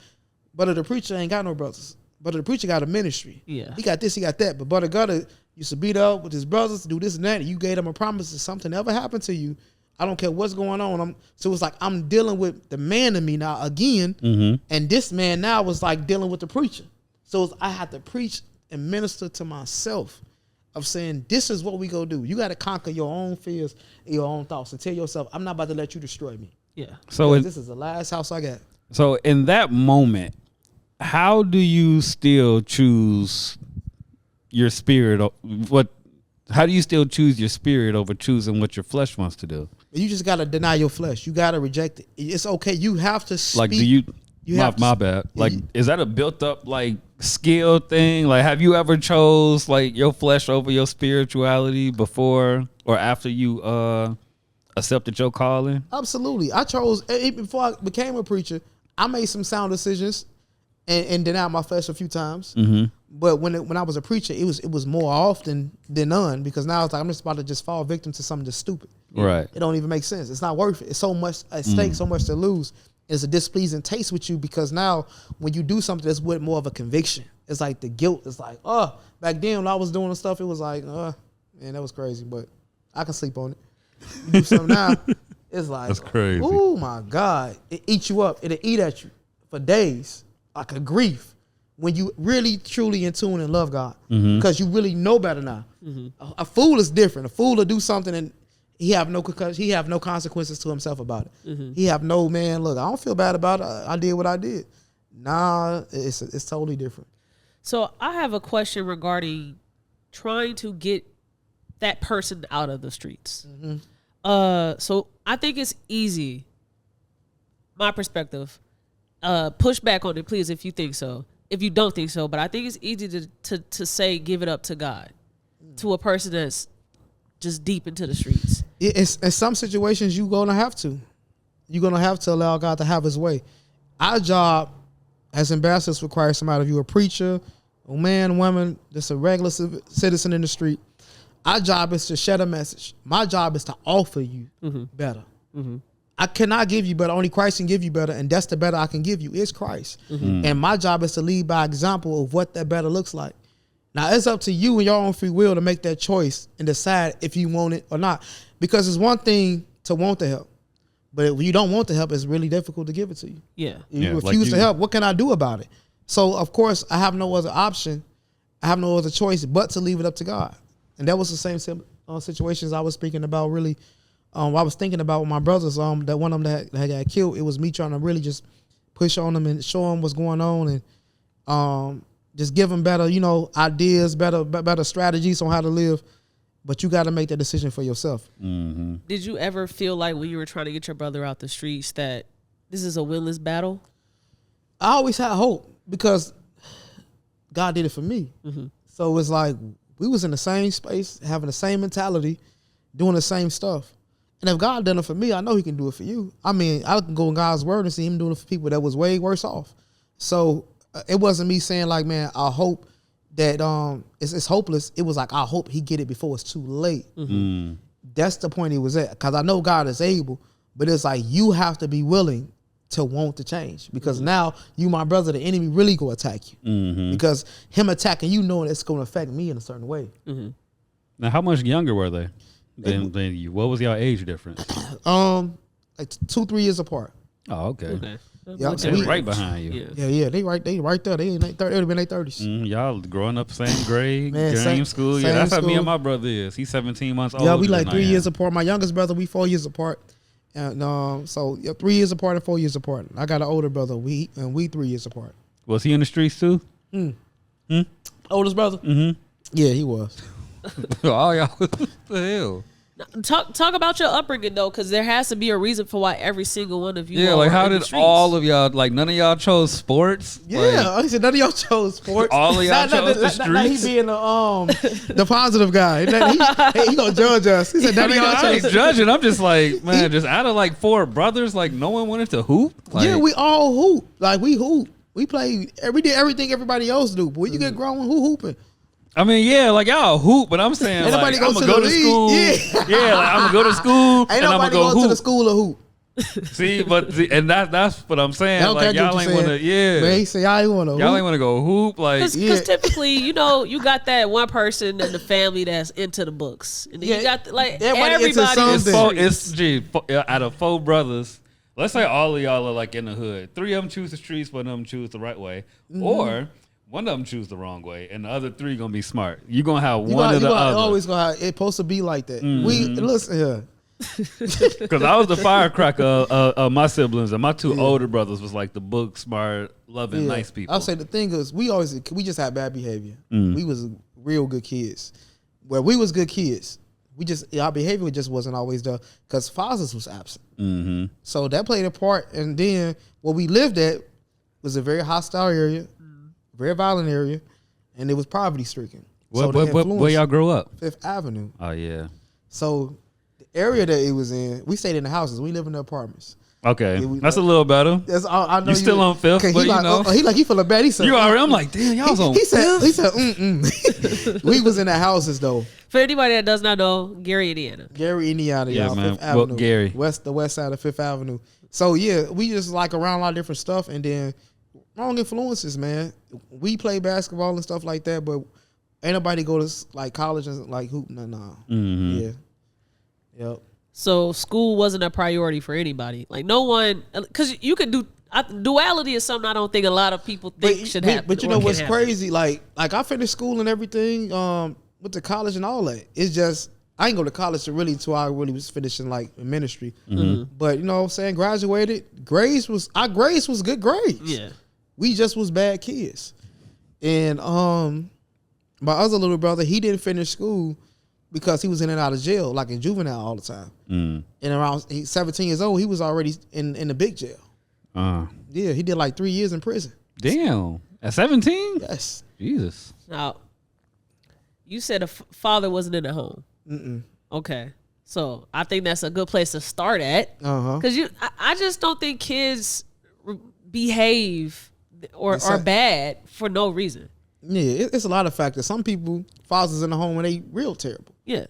Butta the preacher ain't got no brothers. Butta the preacher got a ministry. Yeah. He got this, he got that. But Butta used to beat up with his brothers, do this and that. And you gave him a promise that something ever happened to you, I don't care what's going on. So it's like I'm dealing with the man in me now again. And this man now was like dealing with the preacher. So I had to preach and minister to myself of saying, this is what we go do. You got to conquer your own fears and your own thoughts and tell yourself, I'm not about to let you destroy me. Yeah. So this is the last house I got. So in that moment, how do you still choose your spirit? How do you still choose your spirit over choosing what your flesh wants to do? You just got to deny your flesh. You got to reject it. It's okay. You have to speak. Like, my bad. Like, is that a built up, like, skill thing? Like, have you ever chose, like, your flesh over your spirituality before or after you accepted your calling? Absolutely. I chose, before I became a preacher, I made some sound decisions and denied my flesh a few times. But when I was a preacher, it was more often than none, because now it's like I'm just about to just fall victim to something just stupid. Right. It don't even make sense. It's not worth it. It's so much at stake, so much to lose. It's a displeasing taste with you because now when you do something that's with more of a conviction, it's like the guilt is like, oh, back then when I was doing the stuff, it was like, man, that was crazy, but I can sleep on it. You do something now, it's like, that's crazy. Oh my God, it eats you up. It'll eat at you for days, like a grief. When you really truly in tune and love God, because you really know better now. A fool is different. A fool will do something and he have no consequences to himself about it. He have no, man, look, I don't feel bad about it. I did what I did. Nah, it's totally different. So I have a question regarding trying to get that person out of the streets. So I think it's easy. My perspective. Push back on it, please, if you think so. If you don't think so, but I think it's easy to say give it up to God, to a person that's just deep into the streets. It's in some situations you're gonna have to. You're gonna have to allow God to have His way. Our job as ambassadors requires somebody, if you're a preacher, a man, woman, just a regular citizen in the street. Our job is to share a message. My job is to offer you better. I cannot give you better. Only Christ can give you better, and that's the better I can give you is Christ. And my job is to lead by example of what that better looks like. Now, it's up to you and your own free will to make that choice and decide if you want it or not. Because it's one thing to want the help, but if you don't want the help, it's really difficult to give it to you. Yeah. You refuse to help. What can I do about it? So, of course, I have no other option. I have no other choice but to leave it up to God. And that was the same situations I was speaking about, really. I was thinking about with my brothers, that one of them that got killed. It was me trying to really just push on them and show them what's going on and just give them better, ideas, better strategies on how to live. But you got to make that decision for yourself. Did you ever feel like when you were trying to get your brother out the streets that this is a winless battle? I always had hope because God did it for me. So it's like we was in the same space, having the same mentality, doing the same stuff. And if God done it for me, I know He can do it for you. I mean, I can go in God's word and see Him doing it for people that was way worse off. So it wasn't me saying like, man, I hope that it's hopeless. It was like, I hope He get it before it's too late. That's the point He was at. Because I know God is able, but it's like you have to be willing to want to change. Because now you, my brother, the enemy really go attack you. Because him attacking you knowing it's going to affect me in a certain way. Now, how much younger were they than you? What was y'all age difference? Like 2-3 years apart. Oh, okay. Yeah, So we right behind you. Yeah. They right there. They in their 30s, been in their 30s. Y'all growing up same grade, Man, same school. same Yeah, that's how me school. and my brother is. He's 17 months old. Yeah, we like 3 years apart. My youngest brother, we 4 years apart. And so 3 years apart and 4 years apart. I got an older brother. We 3 years apart. Was he in the streets too? Oldest brother? Yeah, he was. Oh, y'all, what the hell? Talk about your upbringing though, because there has to be a reason for why every single one of you. Yeah, all like are how in the did streets. all of y'all, like none of y'all chose sports? Yeah, I said none of y'all chose sports. All of y'all chose the Not he streets? being the positive guy. He gonna judge us. He said none of y'all I ain't chose. judging. I'm just like, man, just out of like 4 brothers, like no one wanted to hoop. Like, Yeah, we all hoop. Like we hoop. We did everything everybody else do. But when you get grown, who hooping? I mean, yeah, like y'all hoop, but I'm saying Ain't like nobody I'm go gonna to go the to league. school. Yeah. Like I'm gonna go to school Ain't and I'm nobody gonna go to the hoop. school to hoop. And that's what I'm saying. I don't Like care what y'all you ain't wanna, saying. Man, he say y'all ain't wanna y'all hoop. ain't wanna go hoop. Like Because typically, you got that one person in the family that's into the books, and then you got everybody into everybody. something. out of 4 brothers. Let's say all of y'all are like in the hood. 3 of them choose the streets, 1 of them choose the right way, or one of them choose the wrong way, and the other 3 gonna be smart. You gonna have one or the other. Always gonna have. It's supposed to be like that. We listen here. Because I was the firecracker of my siblings, and my 2 older brothers was like the book smart, loving, nice people. I'll say the thing is, we just had bad behavior. We was real good kids. Where we was good kids, our behavior just wasn't always there because fathers was absent. So that played a part. And then where we lived at was a very hostile area, very violent area, and it was poverty stricken. Where y'all grow up? 5th Avenue. Oh yeah. So the area that it was in, we stayed in the houses. We live in the apartments. Okay, that's a little better. I know you still on 5th, but you know. He feeling bad. He said, you already. I'm like, damn, y'all was on he 5th. said, we was in the houses though. For anybody that does not know, Gary, Indiana. Gary, Indiana, Yeah, y'all. man. 5th Avenue. Well, Gary. The west side of 5th Avenue. So yeah, we just like around a lot of different stuff, and then wrong influences, man. We play basketball and stuff like that, but ain't nobody go to like college and like hoop. Nah. Yeah. Yep. So school wasn't a priority for anybody. Like no one, because you can do duality is something I don't think a lot of people think should happen. But you know what's crazy? Like I finished school and everything, went to college and all that. It's just I ain't go to college until I really was finishing like ministry. But you know what I'm saying? Graduated. Grades was good grades. Yeah. We just was bad kids. And my other little brother, he didn't finish school because he was in and out of jail, like in juvenile all the time. And around 17 years old, he was already in the big jail. Yeah, he did like 3 years in prison. Damn. At 17? Yes. Jesus. Now, you said a father wasn't in the home. Okay. So I think that's a good place to start at. Because I just don't think kids behave or are bad for no reason. Yeah, it's a lot of factors. Some people, fathers in the home and they real terrible. Yeah.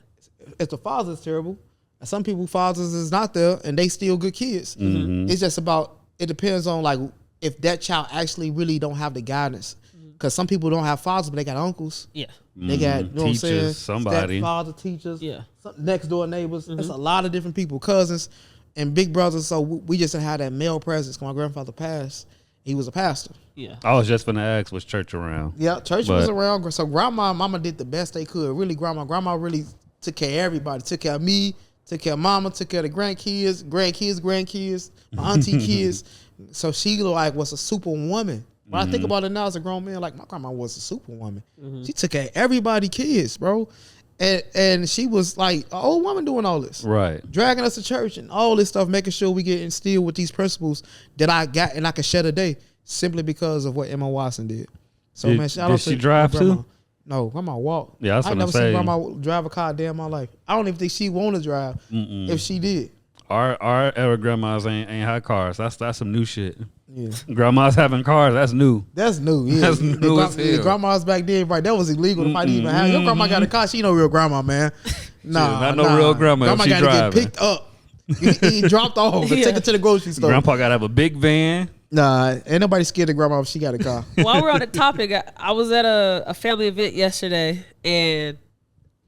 If the father's terrible, and some people fathers is not there and they still good kids. It's just about, it depends on like if that child actually really don't have the guidance. Because some people don't have fathers, but they got uncles. Yeah. They got, you know what I'm saying? Teachers, somebody. Stepfather, teachers. Yeah. Next door neighbors. It's a lot of different people, cousins and big brothers. So we just didn't have that male presence. My grandfather passed. He was a pastor. Yeah. I was just finna ask, was church around? Yeah, church was around. So grandma and mama did the best they could. Really, grandma really took care of everybody. Took care of me, took care of mama, took care of the grandkids, my auntie kids. So she like was a superwoman. When I think about it now as a grown man, like my grandma was a superwoman. She took care of everybody kids, bro. And she was like an old woman doing all this. Right. Dragging us to church and all this stuff, making sure we get instilled with these principles that I got and I could share today simply because of what Emma Watson did. So man, shout out to she drive grandma. too? No, grandma walked. Yeah, I was I gonna never say. seen grandma drive a car a day in my life. I don't even think she want to drive. If she did. Our era grandmas ain't had cars. That's some new shit. Yeah. Grandmas having cars, that's new. That's new, yeah. That's new as hell. Grandmas back then, right? That was illegal to might even have. Your grandma got a car. She no real grandma, man. Not no real grandma. Grandma She got to get driving. picked up. He dropped off and take her to the grocery store. Grandpa gotta have a big van. Nah, ain't nobody scared of grandma if she got a car. While we're on the topic, I was at a family event yesterday, and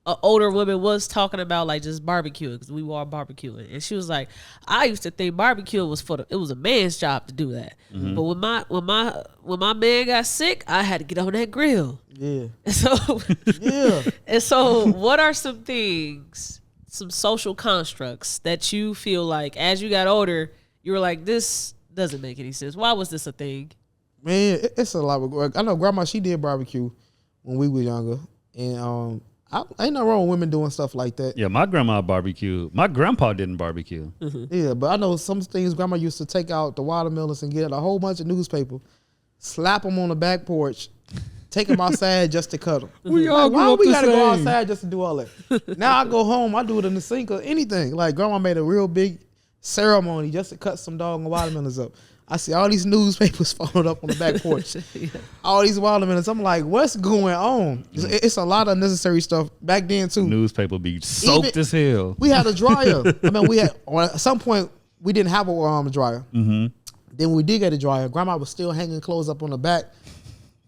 an older woman was talking about like just barbecuing because we were all barbecuing, and she was like, "I used to think barbecuing was it was a man's job to do that, but when my man got sick, I had to get on that grill." Yeah. And so Yeah. And so, what are some things, some social constructs that you feel like as you got older, you were like, this doesn't make any sense? Why was this a thing? Man, it's a lot of. I know grandma, she did barbecue when we were younger, and ain't no wrong with women doing stuff like that. Yeah, my grandma barbecued. My grandpa didn't barbecue. Yeah, but I know some things grandma used to take out the watermelons and get a whole bunch of newspaper, slap them on the back porch, take them outside just to cut them. We all Why grew up we the gotta go same. outside just to do all that? Now I go home, I do it in the sink or anything. Like grandma made a real big ceremony just to cut some dog and watermelons up. I see all these newspapers folded up on the back porch. All these watermelons. I'm like, what's going on? It's a lot of unnecessary stuff back then too. Newspaper be soaked as hell. We had a dryer. I mean, at some point we didn't have a dryer. Then when we did get a dryer, grandma was still hanging clothes up on the back.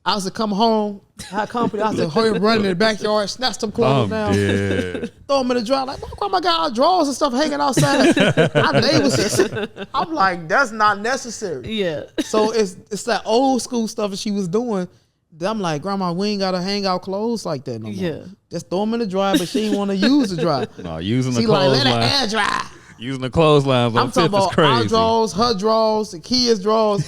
I was to come home, had company. I was to hurry up, run in the backyard, snatch them clothes down, throw them in the dryer. Like, my grandma got our drawers and stuff hanging outside. Our neighbors. I'm like, that's not necessary. Yeah. So it's that old school stuff that she was doing. That I'm like, grandma, we ain't gotta hang out clothes like that no more. Yeah. Just throw them in the dryer, but she ain't want to use the dryer. No, using the She like, let clothesline. it air dry. Using the clotheslines on I'm talking Fifth is about our crazy. drawers, her drawers, the kids' drawers.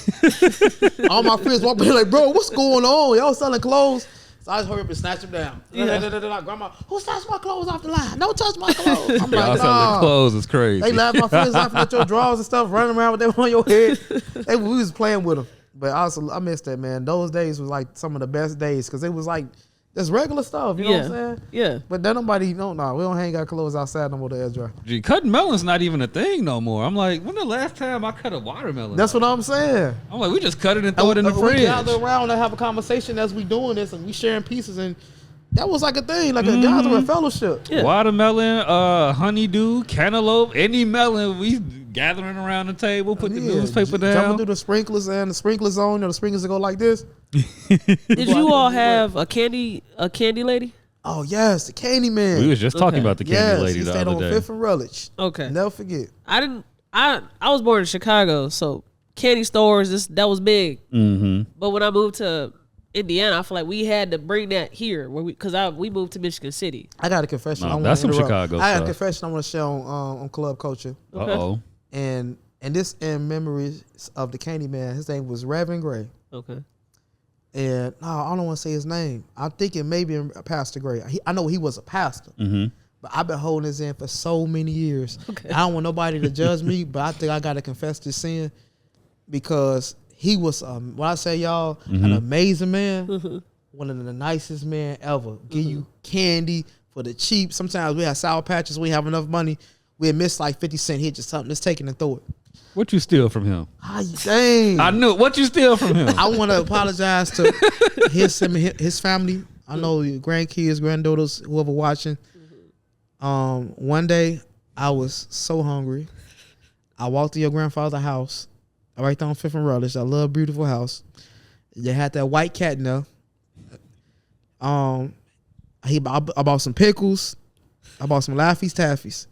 All my friends walk by like, bro, what's going on? Y'all selling clothes? So I just hurry up and snatch them down. Grandma, who snatched my clothes off the line? Don't touch my clothes. I'm Y'all like, selling nah. clothes is crazy. They laugh, my friends laughing at your drawers and stuff, running around with them on your head. We was playing with them. But I miss that, man. Those days was like some of the best days because it was like, that's regular stuff, you know what I'm saying? Yeah. But then nobody, we don't hang our clothes outside no more to air dry. Gee, cutting melons not even a thing no more. I'm like, when the last time I cut a watermelon? That's what I'm saying. I'm like, we just cut it and throw it in the We fridge. gather around and have a conversation as we doing this and we sharing pieces, and that was like a thing, like a gathering fellowship. Yeah. Watermelon, honeydew, cantaloupe, any melon, we gathering around the table, put the Yeah, newspaper jumping down. through the sprinklers and the sprinklers on, the sprinklers that go like this. Did you all have a candy lady? Oh yes, the Candy Man. We was just talking about the candy lady he the stayed other on day. Fifth and Relish. Okay. Never forget. I was born in Chicago, so candy stores that was big. Mm-hmm. But when I moved to Indiana, I feel like we had to bring that here, because we moved to Michigan City. I got a confession. No, I that's some interrupt. Chicago I got a stuff. confession I want to share on Club Culture, Okay. Uh-oh. and this in memories of the Candy Man. His name was Reverend Gray, Okay. and I don't want to say his name. I'm thinking maybe Pastor Gray. I know he was a pastor, but I've been holding his in for so many years. Okay. I don't want nobody to judge me, but I think I got to confess this sin because he was, when I say y'all, an amazing man. One of the nicest men ever. Give you candy for the cheap. Sometimes we have Sour Patches. We have enough money. We'll miss like 50 cents. He'll just something. Just take it and throw it. What you steal from him? Ah, dang. I knew it. What you steal from him? I want to apologize to his family. I know your grandkids, granddaughters, whoever watching. One day, I was so hungry. I walked to your grandfather's house, right there on Fifth and Relish. I love beautiful house. They had that white cat in there. I bought some pickles. I bought some Laffy's Taffies.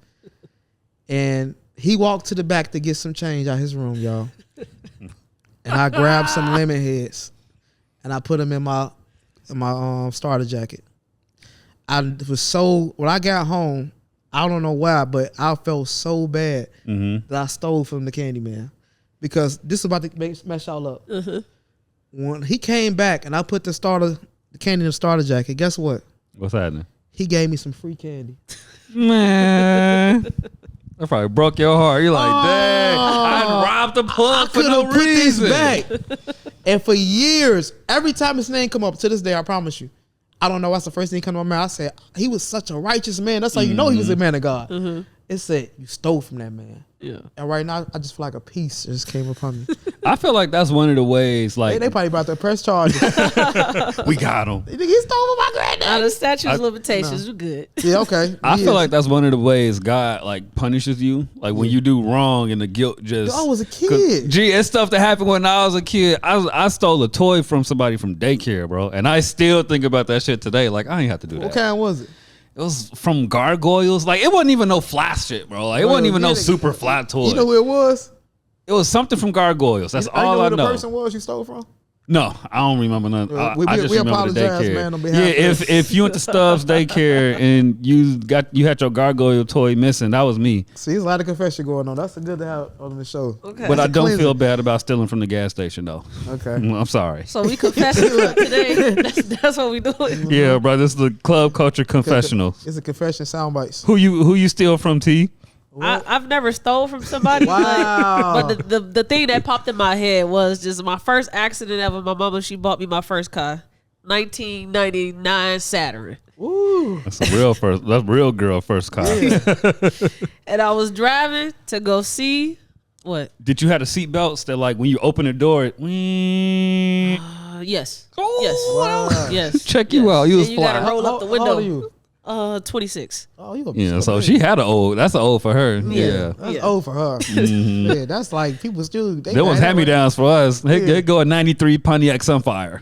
And he walked to the back to get some change out his room, y'all. And I grabbed some lemon heads and I put them in my starter jacket. When I got home, I don't know why, but I felt so bad that I stole from the Candy Man. Because this is about to mess y'all up. When he came back and I put the candy in the starter jacket, guess what? What's happening? He gave me some free candy. Man. That probably broke your heart. You're like, dang, I robbed the plug for no put this reason. back. And for years, every time his name come up, to this day, I promise you, I don't know what's the first thing come to my mind. I said, he was such a righteous man. That's how you know he was a man of God. It said, you stole from that man. Yeah. And right now, I just feel like a peace just came upon me. I feel like that's one of the ways, like, They probably about to press charges. we got him. He stole from my Now granddad. the statute of limitations, we're good. Yeah, okay. I feel like that's one of the ways God like punishes you. Like when you do wrong and the guilt just. I was a kid. Gee, it's stuff that happened when I was a kid. I stole a toy from somebody from daycare, bro, and I still think about that shit today. Like I ain't have to do that. What kind was it? It was from Gargoyles. Like it wasn't even no flat shit, bro. Like it wasn't even no super flat toy. You know who it was? It was something from Gargoyles. That's all I who know. the person was you stole from? No, I don't remember none. We I just remember the apologize, daycare. man, on behalf Yeah, of if you went to Stubbs daycare and you had your gargoyle toy missing, that was me. See, there's a lot of confession going on. That's good to have on the show. Okay. But I don't cleansing. feel bad about stealing from the gas station though. Okay. I'm sorry. So we confessing today. That's what we doing. Yeah, bro, this is the Club Culture Confessional. It's a confession sound bites. Who you steal from, T? I've never stole from somebody. Wow. But the thing that popped in my head was just my first accident ever. My mama, she bought me my first car, 1999 Saturn. Ooh. That's real girl first car. And I was driving to go see what? Did you have the seat belts that like when you open the door, it, Yes. Wow. Yes. check you out. You was And you gotta fly. roll up the How window. old are you? 26. Oh, you gonna be Yeah, so big. she had that's an old for her. Yeah. That's Yeah. old for her. Yeah, that's like people still. That was hand-me-downs for us. They go a 93 Pontiac Sunfire.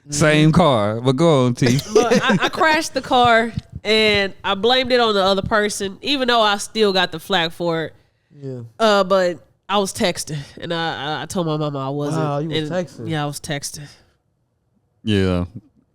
Same car. But go on, T. But I crashed the car and I blamed it on the other person, even though I still got the flag for it. Yeah. But I was texting and I told my mama I wasn't. Wow, you was And, texting. Yeah, I was texting. Yeah.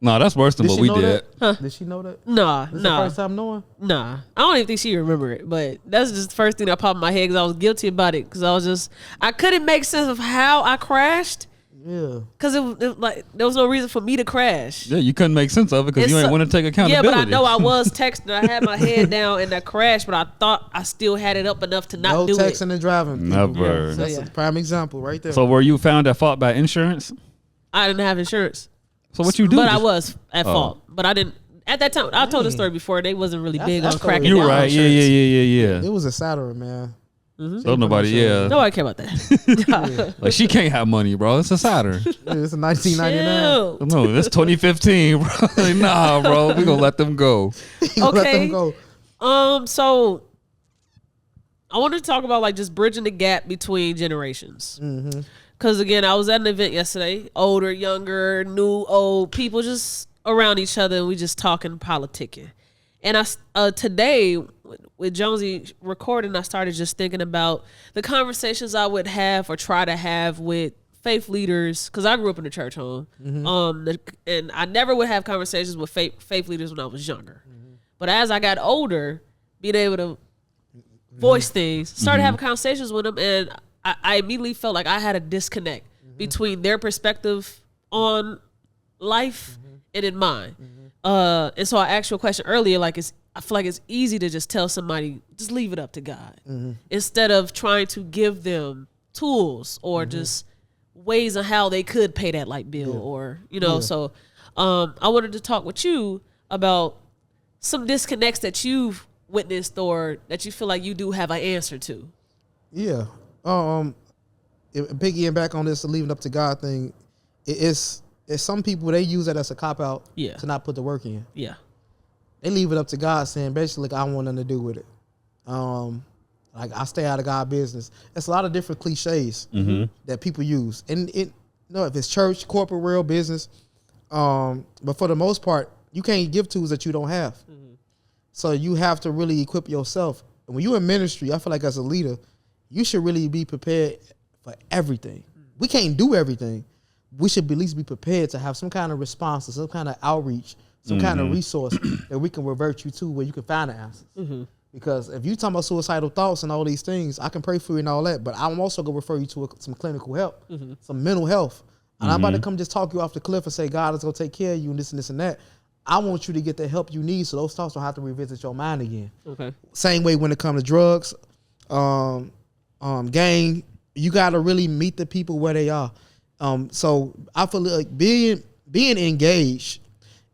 No, that's worse than Did what she we know did. that? Did she know that? Nah, This the nah, first time knowing? nah. I don't even think she remember it, but that's just the first thing that popped in my head because I was guilty about it because I couldn't make sense of how I crashed Yeah. because it like there was no reason for me to crash. Yeah, you couldn't make sense of it because you It's ain't so- want to take Yeah, accountability. but I know I was texting. I had my head down and I crashed, but I thought I still had it up enough to not No do texting it. and driving. people. Never. That's So, a yeah. prime example right there. So were you found at fault by insurance? I didn't have insurance. So what you do? But I Just- was at fault. But I didn't. At that time, I told the story before. They wasn't really big That's on cracking You down right. on Yeah, insurance. yeah. it was a Saturn, man. So nobody, yeah. Nobody care about that. Like she can't have money, bro. It's a Saturn. Yeah, it's a 1999. Chill. No, that's 2015, bro. Like, nah, bro. We gonna let them go. You let Okay. them go. So I wanted to talk about like just bridging the gap between generations. Because again, I was at an event yesterday, older, younger, new, old people just around each other, and we just talking politicking. And today with Jonesy recording, I started just thinking about the conversations I would have or try to have with faith leaders, because I grew up in a church home, and I never would have conversations with faith leaders when I was younger. But as I got older, being able to voice things, started having conversations with them, and I immediately felt like I had a disconnect between their perspective on life and in mine. And so I asked you a question earlier, like I feel like it's easy to just tell somebody, just leave it up to God, instead of trying to give them tools or just ways on how they could pay that light bill or, you know, so I wanted to talk with you about some disconnects that you've witnessed or that you feel like you do have an answer to. Yeah. Piggying back on this, leaving up to God thing, it's some people, they use that as a cop out to not put the work in. Yeah. They leave it up to God, saying basically, like, I don't want nothing to do with it. Like, I stay out of God's business. It's a lot of different cliches that people use. And it, you know, if it's church, corporate, real business, but for the most part, you can't give tools that you don't have. So you have to really equip yourself. And when you're in ministry, I feel like as a leader, you should really be prepared for everything. We can't do everything. We should at least be prepared to have some kind of response or some kind of outreach, some kind of resource that we can revert you to where you can find the answers. Because if you talking about suicidal thoughts and all these things, I can pray for you and all that, but I'm also going to refer you to some clinical help, some mental health. And I'm about to come just talk you off the cliff and say, God is going to take care of you and this and this and that. I want you to get the help you need so those thoughts don't have to revisit your mind again. Same way when it comes to drugs, gang, you got to really meet the people where they are. So I feel like being engaged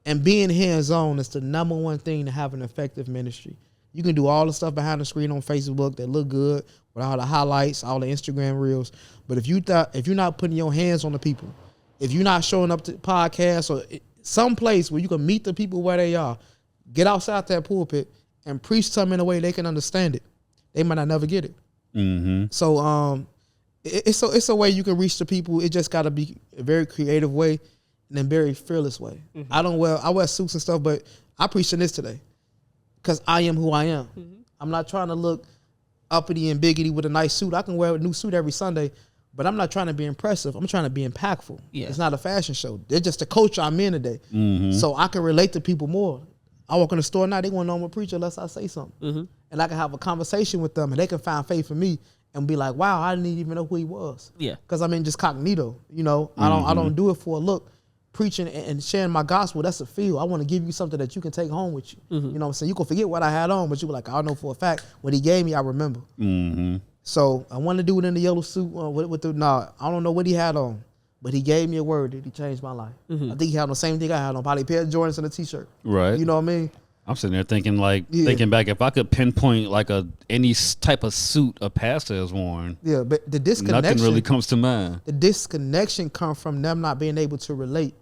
and being hands-on is the number one thing to have an effective ministry. You can do all the stuff behind the screen on Facebook that look good with all the highlights, all the Instagram reels. But if you're not putting your hands on the people, if you're not showing up to podcasts or some place where you can meet the people where they are, get outside that pulpit and preach to them in a way they can understand it, they might not never get it. So it's a way you can reach the people. It just got to be a very creative way and a very fearless way. I wear suits and stuff, but I preach in this today because I am who I am. I'm not trying to look uppity and biggity with a nice suit. I can wear a new suit every Sunday, but I'm not trying to be impressive. I'm trying to be impactful. It's not a fashion show. It's just the culture I'm in today. So I can relate to people more. I walk in the store now, they want to know I'm a preacher unless I say something. And I can have a conversation with them and they can find faith in me and be like, wow, I didn't even know who he was. Because I'm in just cognito. You know, I don't do it for a look. Preaching and sharing my gospel, that's a feel. I want to give you something that you can take home with you. You know what I'm saying? You can forget what I had on, but you were like, I know for a fact what he gave me, I remember. So I want to do it in the yellow suit I don't know what he had on, but he gave me a word that he changed my life. I think he had on the same thing I had on, probably a pair of Jordans and a t-shirt. Right. You know what I mean? I'm sitting there thinking thinking back, if I could pinpoint like any type of suit a pastor has worn. Yeah, but the disconnection. Nothing really comes to mind. The disconnection comes from them not being able to relate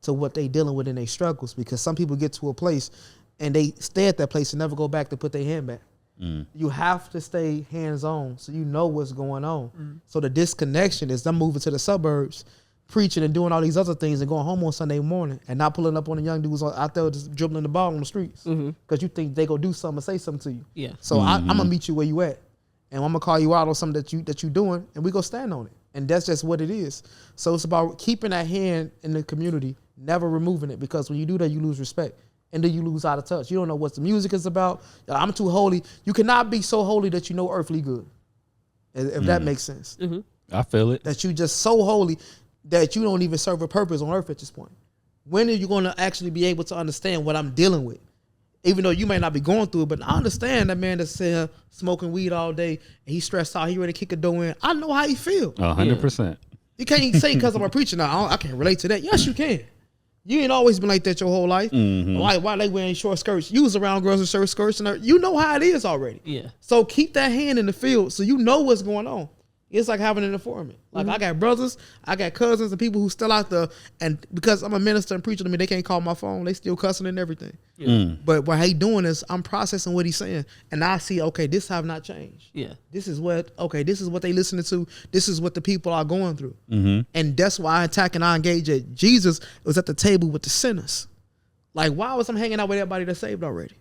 to what they dealing with in their struggles, because some people get to a place and they stay at that place and never go back to put their hand back. You have to stay hands-on so you know what's going on. So the disconnection is them moving to the suburbs, preaching and doing all these other things and going home on Sunday morning and not pulling up on the young dudes out there just dribbling the ball on the streets because you think they go do something or say something to you. So I'm going to meet you where you at, and I'm going to call you out on something that you doing, and we go stand on it. And that's just what it is. So it's about keeping that hand in the community, never removing it, because when you do that, you lose respect. And then you lose out of touch. You don't know what the music is about. I'm too holy. You cannot be so holy that you know earthly good, if that makes sense. I feel it. That you just so holy that you don't even serve a purpose on earth at this point. When are you going to actually be able to understand what I'm dealing with? Even though you may not be going through it, but I understand that man that's sitting here smoking weed all day and he's stressed out, he ready to kick a door in. I know how he feel. 100%. You can't say because I'm a preacher now, I can't relate to that. Yes, you can. You ain't always been like that your whole life. Why they wearing short skirts? You was around girls with short skirts, and you know how it is already. So keep that hand in the field so you know what's going on. It's like having an informant. Like I got brothers, I got cousins, and people who still out there. And because I'm a minister and preacher to me, they can't call my phone. They still cussing and everything. But what he doing is I'm processing what he's saying, and I see, okay, this have not changed. Yeah. This is what they listening to. This is what the people are going through. And that's why I attack and I engage at Jesus was at the table with the sinners. Like, why was I hanging out with everybody that's saved already?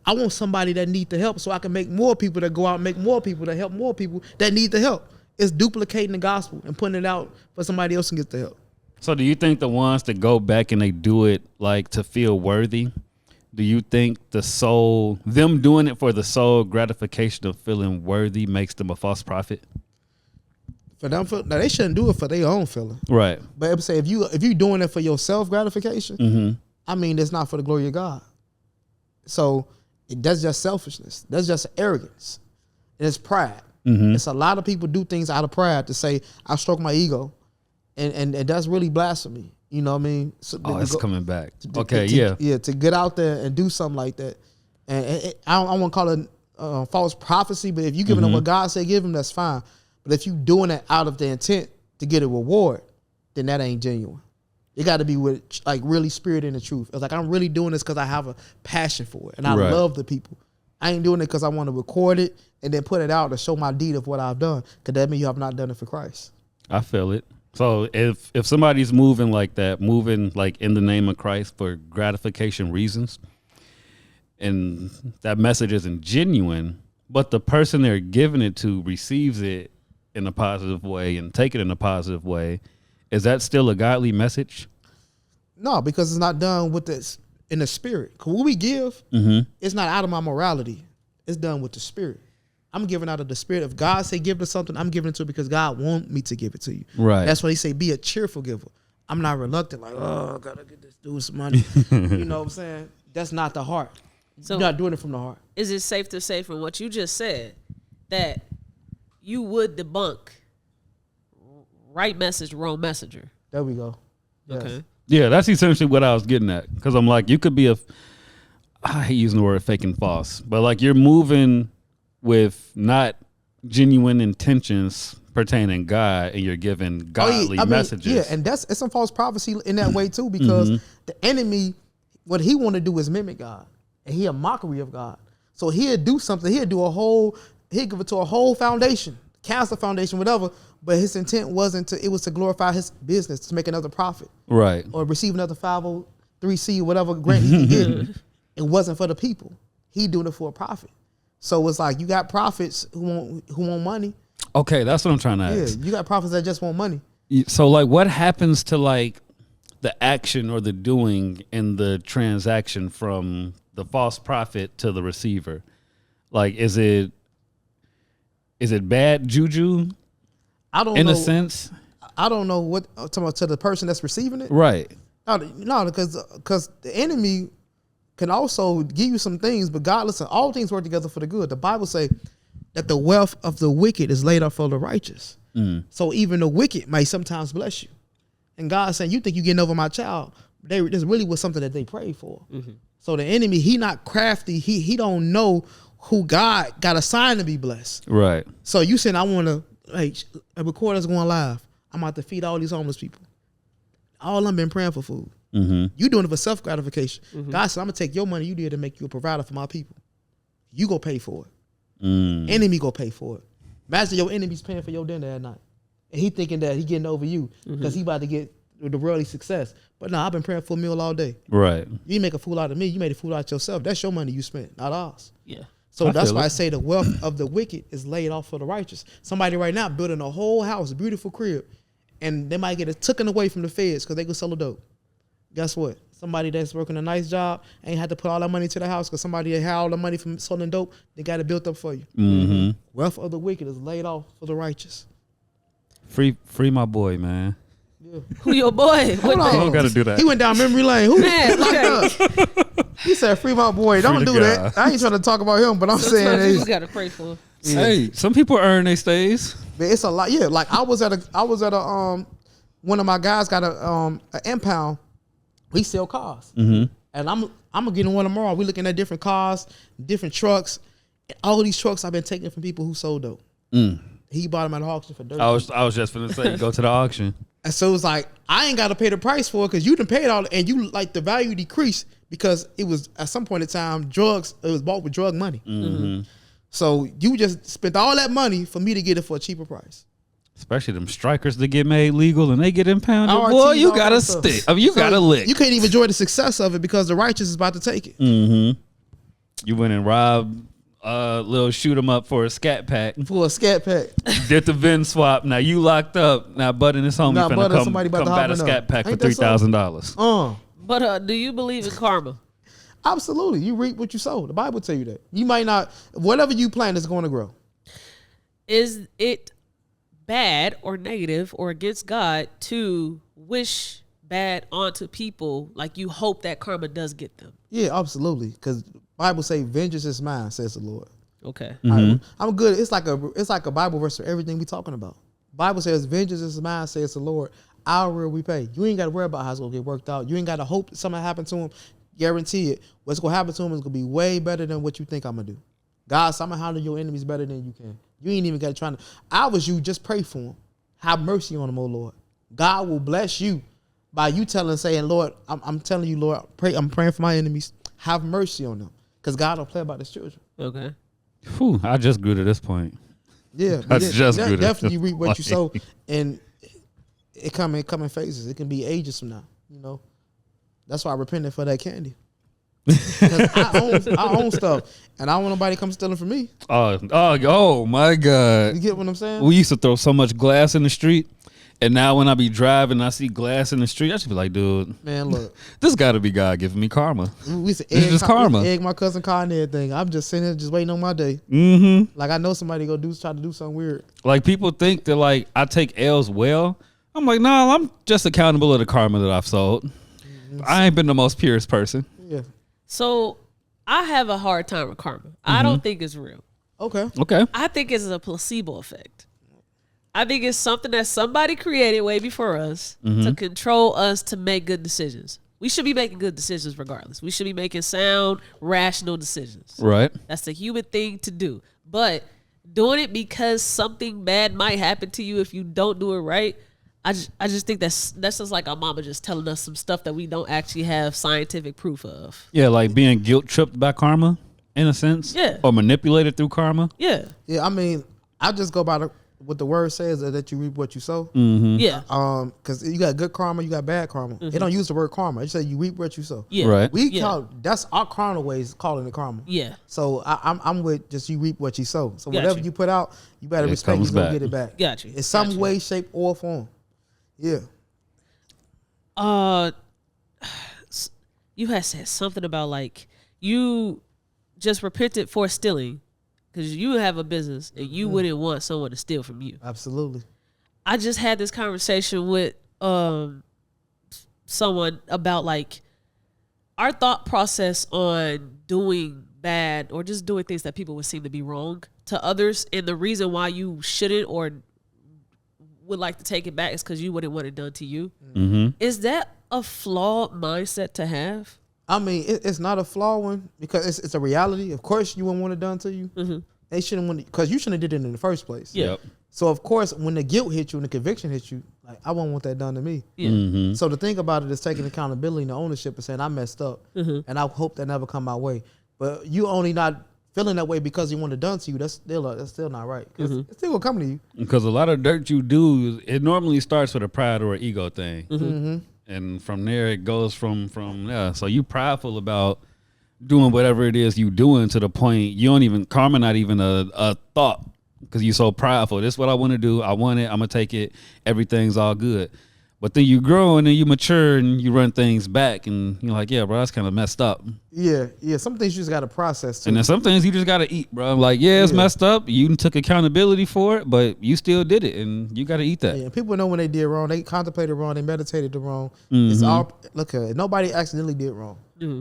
I want somebody that need the help so I can make more people that go out and make more people that help more people that need the help. It's duplicating the gospel and putting it out for somebody else to get the help. So do you think the ones that go back and they do it like to feel worthy, do you think them doing it for the sole gratification of feeling worthy makes them a false prophet? For them, now they shouldn't do it for their own feeling. Right. But if say if you doing it for your self gratification, I mean, it's not for the glory of God. So that's just selfishness. That's just arrogance. And it's pride. It's a lot of people do things out of pride to say, I stroke my ego. And that's really blasphemy. You know what I mean? So it's coming back. Yeah, to get out there and do something like that. And I don't want to call it false prophecy, but if you giving them what God said give them, that's fine. But if you doing it out of the intent to get a reward, then that ain't genuine. It got to be with like really spirit and the truth. It's like I'm really doing this because I have a passion for it and I love the people. I ain't doing it because I want to record it and then put it out to show my deed of what I've done. Because that means you have not done it for Christ. I feel it. So if somebody's moving like that, moving like in the name of Christ for gratification reasons, and that message isn't genuine, but the person they're giving it to receives it in a positive way and take it in a positive way, is that still a godly message? No, because it's not done with this in the spirit. Cause what we give, it's not out of my morality. It's done with the spirit. I'm giving out of the spirit. If God say give to something, I'm giving it to it because God want me to give it to you. Right. That's why he say be a cheerful giver. I'm not reluctant like, oh, I gotta get this dude some money. You know what I'm saying? That's not the heart. So you're not doing it from the heart. Is it safe to say from what you just said that you would debunk right message, wrong messenger? There we go. Yes. Okay. Yeah, that's essentially what I was getting at. Because I'm like, you could be I hate using the word fake and false, but like you're moving with not genuine intentions pertaining God, and you're giving godly messages. Yeah, and it's some false prophecy in that way too, because the enemy, what he want to do is mimic God, and he a mockery of God. So he'll do something. He'll give it to a whole foundation, cancel foundation, whatever. But his intent wasn't to. It was to glorify his business, to make another profit, right, or receive another 503c, whatever grant he can get. It wasn't for the people. He doing it for a profit. So it's like you got prophets who want money. Okay, that's what I'm trying to ask. Yeah, you got prophets that just want money. So like, what happens to like the action or the doing in the transaction from the false prophet to the receiver? Like, is it bad juju? I don't know. In a sense, I don't know what to the person that's receiving it. Right. No, because the enemy can also give you some things, but God, listen, all things work together for the good. The Bible say that the wealth of the wicked is laid up for the righteous. So even the wicked may sometimes bless you. And God's saying, you think you're getting over my child. This really was something that they prayed for. So the enemy, he not crafty. He don't know who God got assigned to be blessed. Right. So you saying, I want to, like, a recorder's going live. I'm about to feed all these homeless people. All of them been praying for food. You doing it for self-gratification. God said, I'm going to take your money you did to make you a provider for my people. You go pay for it. Enemy go pay for it. Imagine your enemy's paying for your dinner at night. And he thinking that he getting over you because he about to get the worldly success. But no, I've been praying for a meal all day. Right. You didn't make a fool out of me. You made a fool out of yourself. That's your money you spent, not ours. Yeah. So that's why I say the wealth of the wicked is laid off for the righteous. Somebody right now building a whole house, a beautiful crib, and they might get it taken away from the feds because they go sell a dope. Guess what? Somebody that's working a nice job ain't had to put all that money to the house because somebody had all the money from selling dope. They got it built up for you. Wealth of the wicked is laid off for the righteous. Free my boy, man. Yeah. Who your boy? Hold on. Don't gotta do that. He went down memory lane. Who He said, free my boy. Don't do that. I ain't trying to talk about him, but I'm saying you gotta pray for him. Yeah. Hey, some people earn their stays. But it's a lot. Yeah, like I was at a one of my guys got an impound. We sell cars. And I'm gonna get in one tomorrow. We looking at different cars, different trucks. All of these trucks I've been taking from people who sold dope. He bought them at the auction for dirt. I was just finna say, go to the auction. And so it's like, I ain't got to pay the price for it because you done paid all, and you like the value decreased because it was at some point in time, it was bought with drug money. Mm-hmm. So you just spent all that money for me to get it for a cheaper price. Especially them strikers that get made legal and they get impounded. RTs, Boy, you all got to that stuff. stick. I mean, you got to lick. You can't even enjoy the success of it because the righteous is about to take it. Mm-hmm. You went and robbed little shoot 'em up for a scat pack. For a scat pack. Did the VIN swap. Now you locked up. Now Butta and his homie Now finna Butta, come somebody about to buy hop the in scat up. pack for Ain't that so? $3,000. But do you believe in karma? Absolutely. You reap what you sow. The Bible tell you that. You might not, whatever you plant is going to grow. Is it bad or negative or against God to wish bad onto people, like you hope that karma does get them? Yeah, absolutely. Because Bible say, vengeance is mine, says the Lord. Okay. I'm good. It's like a Bible verse for everything we talking about. Bible says, vengeance is mine, says the Lord. Our will we pay. You ain't got to worry about how it's going to get worked out. You ain't got to hope that something happen to him. Guarantee it. What's going to happen to him is going to be way better than what you think I'm going to do. God, so I'm going to handle your enemies better than you can. You ain't even got to try to. I was you, just pray for him. Have mercy on him, oh Lord. God will bless you by you saying, Lord, I'm telling you, Lord, I'm praying for my enemies. Have mercy on them. Because God don't play about his children. Okay. Whew, I just grew to this point. Yeah. Definitely you reap what you sow. And it come in phases. It can be ages from now, you know. That's why I repented for that candy. Because I own stuff, and I don't want nobody come stealing from me. Oh my God! You get what I'm saying? We used to throw so much glass in the street, and now when I be driving, and I see glass in the street, I just be like, dude, man, look, this got to be God giving me karma. We used to It's just karma. egg my cousin car and everything. I'm just sitting here just waiting on my day. Mm-hmm. Like I know somebody try to do something weird. Like people think that like I take L's well. I'm like, no, I'm just accountable of the karma that I've sold. I ain't been the most purest person. Yeah. So I have a hard time with karma. I don't think it's real. Okay. I think it's a placebo effect. I think it's something that somebody created way before us to control us to make good decisions. We should be making good decisions regardless. We should be making sound, rational decisions. Right. That's the human thing to do. But doing it because something bad might happen to you if you don't do it right, I just think that's just like our mama just telling us some stuff that we don't actually have scientific proof of. Yeah, like being guilt tripped by karma, in a sense. Yeah. Or manipulated through karma. Yeah. Yeah. I mean, I just go by what the word says, that you reap what you sow. Mm-hmm. Yeah. Because you got good karma, you got bad karma. They don't use the word karma. It say you reap what you sow. Yeah. Right. That's our carnal ways calling it karma. Yeah. So I'm with just you reap what you sow. So Gotcha. whatever you put out, you better respect. You're gonna get it back. Gotcha. In some way, shape, or form. Yeah. You had said something about like you just repented for stealing because you have a business and you wouldn't want someone to steal from you. Absolutely. I just had this conversation with someone about like our thought process on doing bad or just doing things that people would seem to be wrong to others, and the reason why you shouldn't or would like to take it back is because you wouldn't want it done to you. Mm-hmm. Is that a flawed mindset to have? I mean, it's not a flaw one because it's a reality. Of course, you wouldn't want it done to you. Mm-hmm. They shouldn't want it because you shouldn't have did it in the first place. Yeah. Yep. So of course, when the guilt hits you and the conviction hits you, like I won't want that done to me. Yeah. Mm-hmm. So the thing about it is taking accountability and the ownership and saying I messed up, and I hope that never come my way. But you only not feeling that way because you want it done to you. That's still not right. It's still gonna come to you. Because a lot of dirt you do, it normally starts with a pride or an ego thing. Mm-hmm. And from there, it goes from yeah. So you prideful about doing whatever it is you doing to the point you don't even, karma not even a thought because you're so prideful. This is what I want to do. I want it. I'm going to take it. Everything's all good. But then you grow and then you mature and you run things back and you're like, yeah, bro, that's kind of messed up. Yeah. Some things you just got to process too. And then some things you just got to eat, bro. Like, yeah, it's messed up. You took accountability for it, but you still did it and you got to eat that. Yeah, people know when they did wrong. They contemplated wrong. They meditated the wrong. It's all, look, nobody accidentally did wrong. Mm-hmm.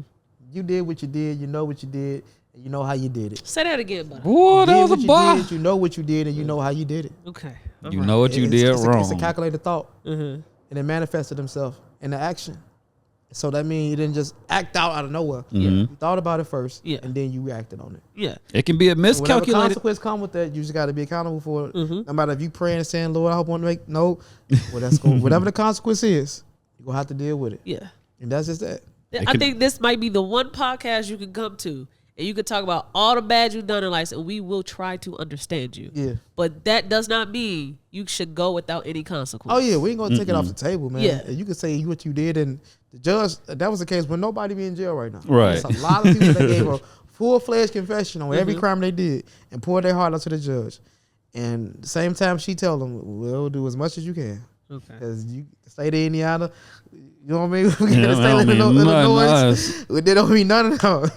You did what you did. You know what you did. And you know how you did it. Say that again, buddy. Boy, that was a bar. You know what you did and you know how you did it. Okay. You know what you did wrong. It's a calculated thought. Mm-hmm. And it manifested himself in the action. So that means you didn't just act out of nowhere. Mhm. You thought about it first, Yeah. and then you reacted on it. Yeah. It can be a Whatever miscalculated. consequence come with that, you just got to be accountable for it. No matter if you praying and saying, Lord, I hope I want to make no. Well, that's going. Whatever the consequence is, you're gonna have to deal with it. Yeah. And that's just that. I think this might be the one podcast you can come to and you can talk about all the bad you've done in life and we will try to understand you. Yeah. But that does not mean you should go without any consequence. Oh yeah, we ain't gonna take it off the table, man. Yeah. And you can say what you did, and the judge. That was the case when nobody be in jail right now. Right. There's a lot of people that gave a full-fledged confession on every crime they did and poured their heart out to the judge. And the same time, she tell them, "Well, do as much as you can." Okay. Because you state of Indiana, you know what I mean? We Yeah, get the that don't state of mean Illinois. nothing They don't mean none of them.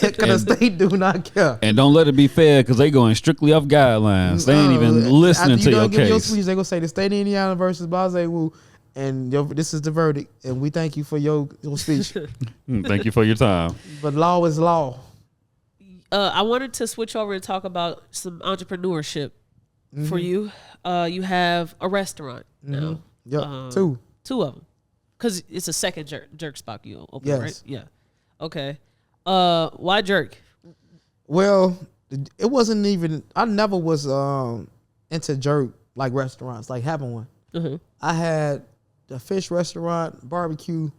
Because the state do not care. And don't let it be fair because they going strictly off guidelines. They ain't even listening After to you your don't give your case. speech, they gonna say the state of Indiana versus Blase Wu, and this is the verdict. And we thank you for your speech. Thank you for your time. But law is law. I wanted to switch over and talk about some entrepreneurship for you. You have a restaurant now. Yep, Two of them. Because it's a second jerk spot you open, Yes. right? Yeah. Okay. Why jerk? Well, it wasn't even. I never was into jerk like restaurants, like having one. I had the fish restaurant, barbecue,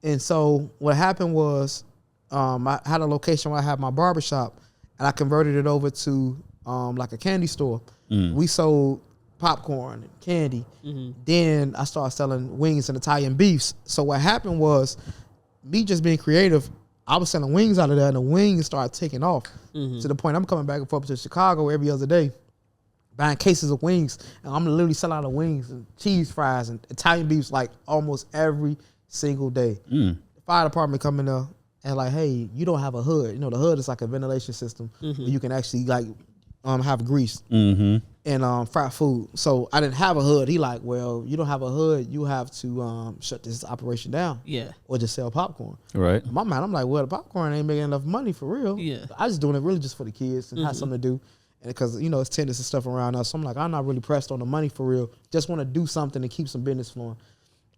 and so what happened was I had a location where I had my barbershop, and I converted it over to like a candy store. We sold popcorn and candy. Then I started selling wings and Italian beefs. So what happened was me just being creative. I was selling wings out of there, and the wings started taking off to the point I'm coming back and forth to Chicago every other day, buying cases of wings, and I'm literally selling out of wings and cheese fries and Italian beefs like almost every single day. The fire department coming there and like, hey, you don't have a hood. You know, the hood is like a ventilation system where you can actually like have grease and fried food. So I didn't have a hood. He like, well, you don't have a hood. You have to shut this operation down. Yeah. Or just sell popcorn. Right. In my mind, I'm like, well, the popcorn ain't making enough money for real. Yeah. I just doing it really just for the kids and have something to do. And because, you know, it's tennis and stuff around us. So I'm like, I'm not really pressed on the money for real. Just want to do something to keep some business flowing.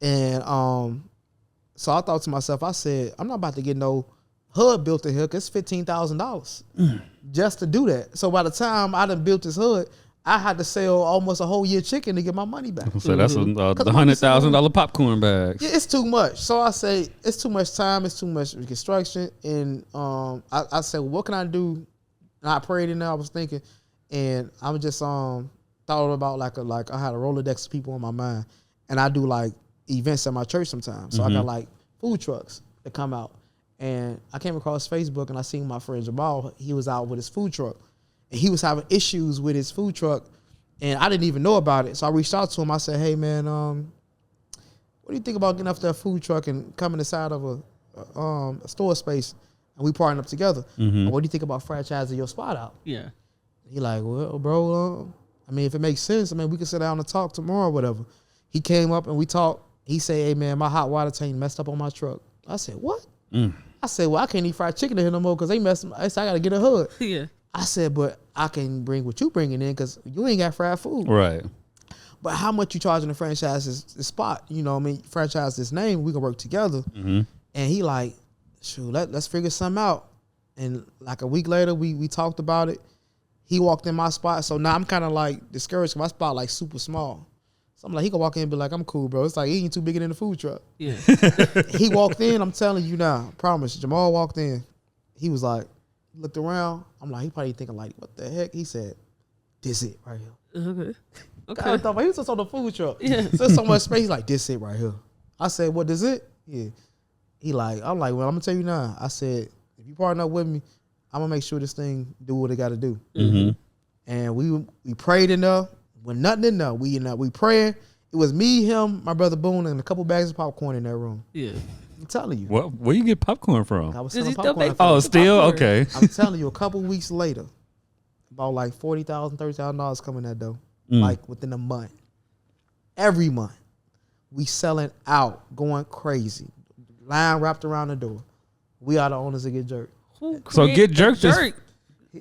And so I thought to myself, I said, I'm not about to get no hood built in here because it's $15,000 just to do that. So by the time I done built this hood, I had to sell almost a whole year chicken to get my money back. So that's the $100,000 popcorn bags. Yeah, it's too much. So I say it's too much time, it's too much construction, and I said, well, what can I do? And I prayed in there. I was thinking, and I was just thought about like I had a Rolodex of people on my mind, and I do like events at my church sometimes. So I got like food trucks that come out, and I came across Facebook and I seen my friend Jamal. He was out with his food truck. And he was having issues with his food truck, and I didn't even know about it. So I reached out to him. I said, hey, man, what do you think about getting off that food truck and coming inside of a store space, and we partnering up together? And what do you think about franchising your spot out? Yeah. He like, well, bro, I mean, if it makes sense, I mean, we can sit down and talk tomorrow or whatever. He came up and we talked. He said, hey, man, my hot water tank messed up on my truck. I said, what? I said, well, I can't eat fried chicken in here no more because they messed up. I said, I got to get a hood. Yeah. I said, but I can bring what you bringing in because you ain't got fried food. Right. But how much you charging the franchise this spot? You know what I mean? Franchise this name, we can work together. And he like, shoot, let's figure something out. And like a week later, we talked about it. He walked in my spot. So now I'm kind of like discouraged. My spot like super small. So I'm like, he can walk in and be like, I'm cool, bro. It's like, he ain't too big in the food truck. Yeah. He walked in, I'm telling you now, promise. Jamal walked in. He was like, looked around. I'm like, he probably thinking like, what the heck? He said, this it right here. Okay. I thought, he was just on the food truck. Yeah. So so much space. He's like, this it right here. I said, what is it? Yeah. I'm like, well, I'm gonna tell you now. I said, if you partner up with me, I'm gonna make sure this thing do what it got to do. And we prayed enough. When nothing in there, we praying. It was me, him, my brother Boone, and a couple bags of popcorn in that room. Yeah. I'm telling you. Where you get popcorn from? I was Does selling he still popcorn. make Oh, still? popcorn? Okay. I'm telling you, a couple weeks later, about like $40,000, $30,000 coming that dough, like within a month. Every month, we selling out, going crazy. Line wrapped around the door. We are the owners of Get Jerk. Who So created Get Jerk the jerk?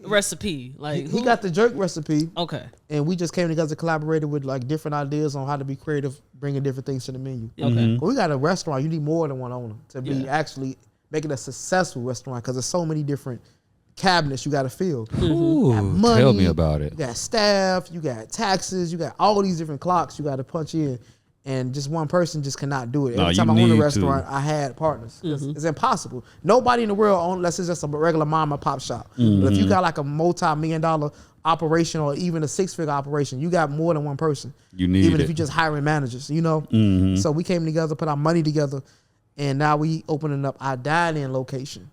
recipe? Like he got the jerk recipe. Okay. And we just came together, collaborated with like different ideas on how to be creative, bringing different things to the menu. Okay. But we got a restaurant. You need more than one owner to be actually making a successful restaurant because there's so many different cabinets you got to fill. Ooh, money, tell me about it. You got staff, you got taxes, you got all these different clocks you got to punch in. And just one person just cannot do it. Every time I own a restaurant, I had partners. It's impossible. Nobody in the world owns, unless it's just a regular mom and pop shop. But if you got like a multi-million-dollar operation or even a 6-figure operation, you got more than one person. You need even it. if you're just hiring managers, you know. So we came together, put our money together, and now we opening up our dine-in location.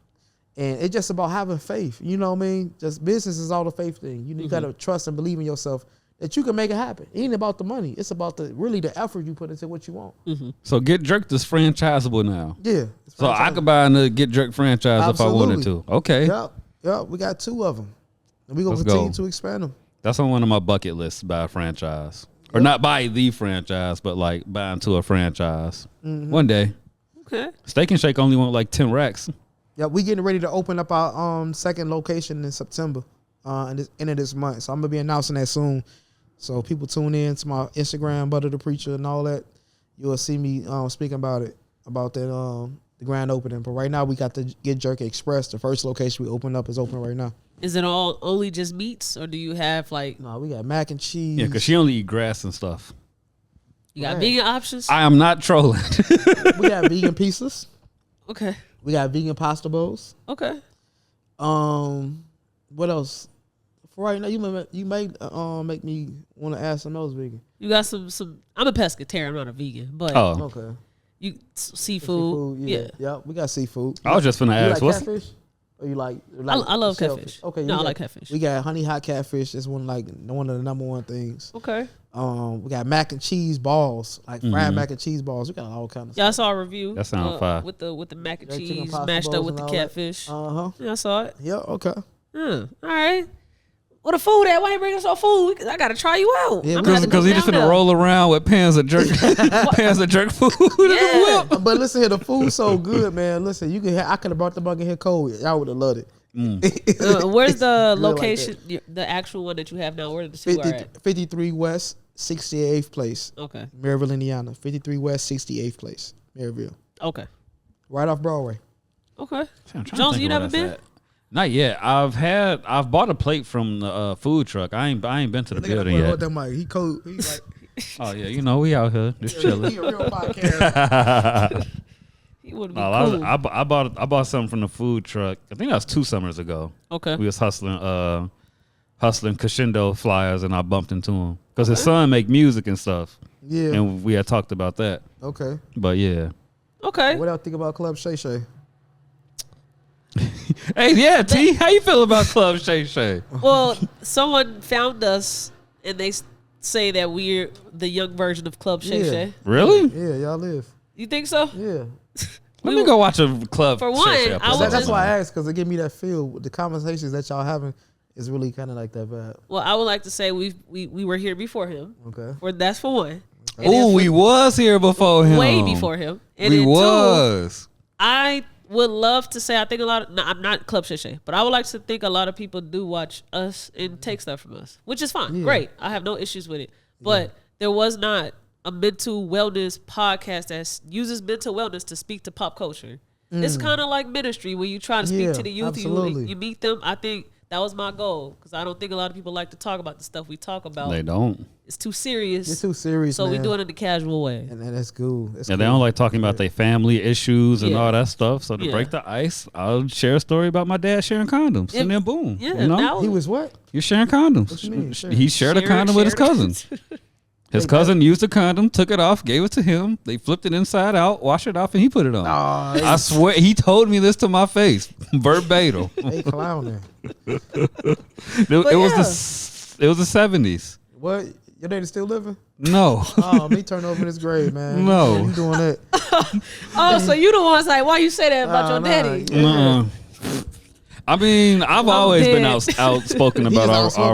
And it's just about having faith. You know what I mean? Just business is all the faith thing. You got to trust and believe in yourself that you can make it happen. It ain't about the money. It's about the effort you put into what you want. So Get Jerked is franchisable now. Yeah. So I could buy a Get Jerked franchise if I wanted to. Okay. Yep. We got 2 of them. And we're going to Let's continue go. to expand them. That's on one of my bucket lists, buy a franchise. Or not buy the franchise, but like buy into a franchise. One day. Okay. Steak and Shake only want like 10 racks. Yeah, we getting ready to open up our second location in September, in the end of this month. So I'm going to be announcing that soon. So people tune in to my Instagram, Butta the Preachhh, and all that. You'll see me speaking about that the grand opening. But right now we got the Get Jerk Express. The first location we opened up is open right now. Is it all only just meats, or do you have like? No, we got mac and cheese. Yeah, because she only eat grass and stuff. You got vegan options? I am not trolling. We got vegan pizzas. Okay. We got vegan pasta bowls. Okay. What else? For right now, you may make me want to add some else vegan. You got some. I'm a pescatarian. I'm not a vegan, but Okay. you seafood. Yeah. Yeah, we got seafood. I was just finna You ask, like what's catfish? Or you like I love shellfish? catfish. Okay. No, I like catfish. We got honey hot catfish. It's one of the number one things. Okay. We got mac and cheese balls, like fried mac and cheese balls. We got all kinds of Yeah, I stuff. saw a review. That sounds fire. With the mac and Yeah, chicken cheese pasta mashed up bowls with the and all that. catfish. Uh-huh. Yeah, I saw it. Yeah, okay. All right. What the food at? Why you bringing us all food? I gotta try you out. Yeah, I'm gonna have to go Because he just down finna there. roll around with pans of jerk, pans of jerk food. Yeah. But listen here, the food's so good, man. Listen, I could have brought the bucket here cold. Y'all would have loved it. Where's the Good like location? The actual one that you have now? Where did the cigar at? 53 West, 68th place. Okay. Maryville, Indiana. 53 West, 68th place. Maryville. Okay. Right off Broadway. Okay. I'm trying to Jones, think you of where never that's been? at. Not yet. I've bought a plate from the food truck. I ain't been to the building yet. That mic. He cold. He like Oh yeah, we out here just he chilling. a real podcast. He would be No, cool. I bought something from the food truck. I think that was 2 summers ago. Okay. We was hustling crescendo flyers, and I bumped into him because his son make music and stuff. Yeah. And we had talked about that. Okay. But yeah. Okay. What else think about Club Shay Shay? Hey, yeah, T, how you feel about Club Shay Shay? Well, someone found us and they say that we're the young version of Club Shay Yeah. Shay. Really? Yeah, y'all live. You think so? Yeah. Let me go watch a Club For Shay one, Shay I episode. was That's why I asked, because it give me that feel. The conversations that y'all having is really kind of like that vibe. Well, I would like to say we were here before him. Okay. That's for one. And Oh, then we was here before him. way before him. And We then was. I would love to say I think a lot of I'm not Club Shay Shay, but I would like to think a lot of people do watch us and take stuff from us, which is fine. Yeah. Great. I have no issues with it. But there was not a mental wellness podcast that uses mental wellness to speak to pop culture. It's kind of like ministry where you try to speak Yeah, to the youth, absolutely. you meet them. I think that was my goal because I don't think a lot of people like to talk about the stuff we talk about. They don't. It's too serious. It's too serious, so man. we do it in a casual way. And that's cool. That's Yeah, cool. they don't like talking about their family issues and Yeah. all that stuff. So to Yeah. break the ice, I'll share a story about my dad sharing condoms. And then boom. Yeah, you know? now He was what? You're sharing condoms. What you mean, sharing? He shared a condom with his cousin. His cousin used a condom, took it off, gave it to him. They flipped it inside out, washed it off, and he put it on. I swear, he told me this to my face, verbatim. Hey, clowning. It was the 70s. What? Your daddy still living? No. Oh, me turn over in his grave, man. No. You doing that? Oh, so you the ones like, why you say that about your Nah, daddy? yeah. I mean, I've always been outspoken about our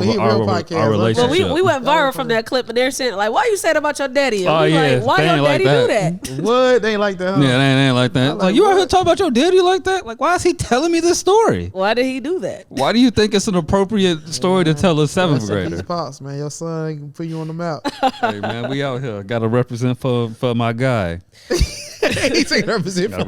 relationship. Well, we went viral from that clip, and they're saying like, "Why you said about your daddy?" And like, why your daddy do that? What? They ain't like that. Huh? Yeah, they ain't like that. Like you out here talking about your daddy like that? Like, why is he telling me this story? Why did he do that? Why do you think it's an appropriate story to tell a seventh grader? These pops, man, your son ain't put you on the map. Hey man, we out here. Got to represent for my guy. He's ain't represent for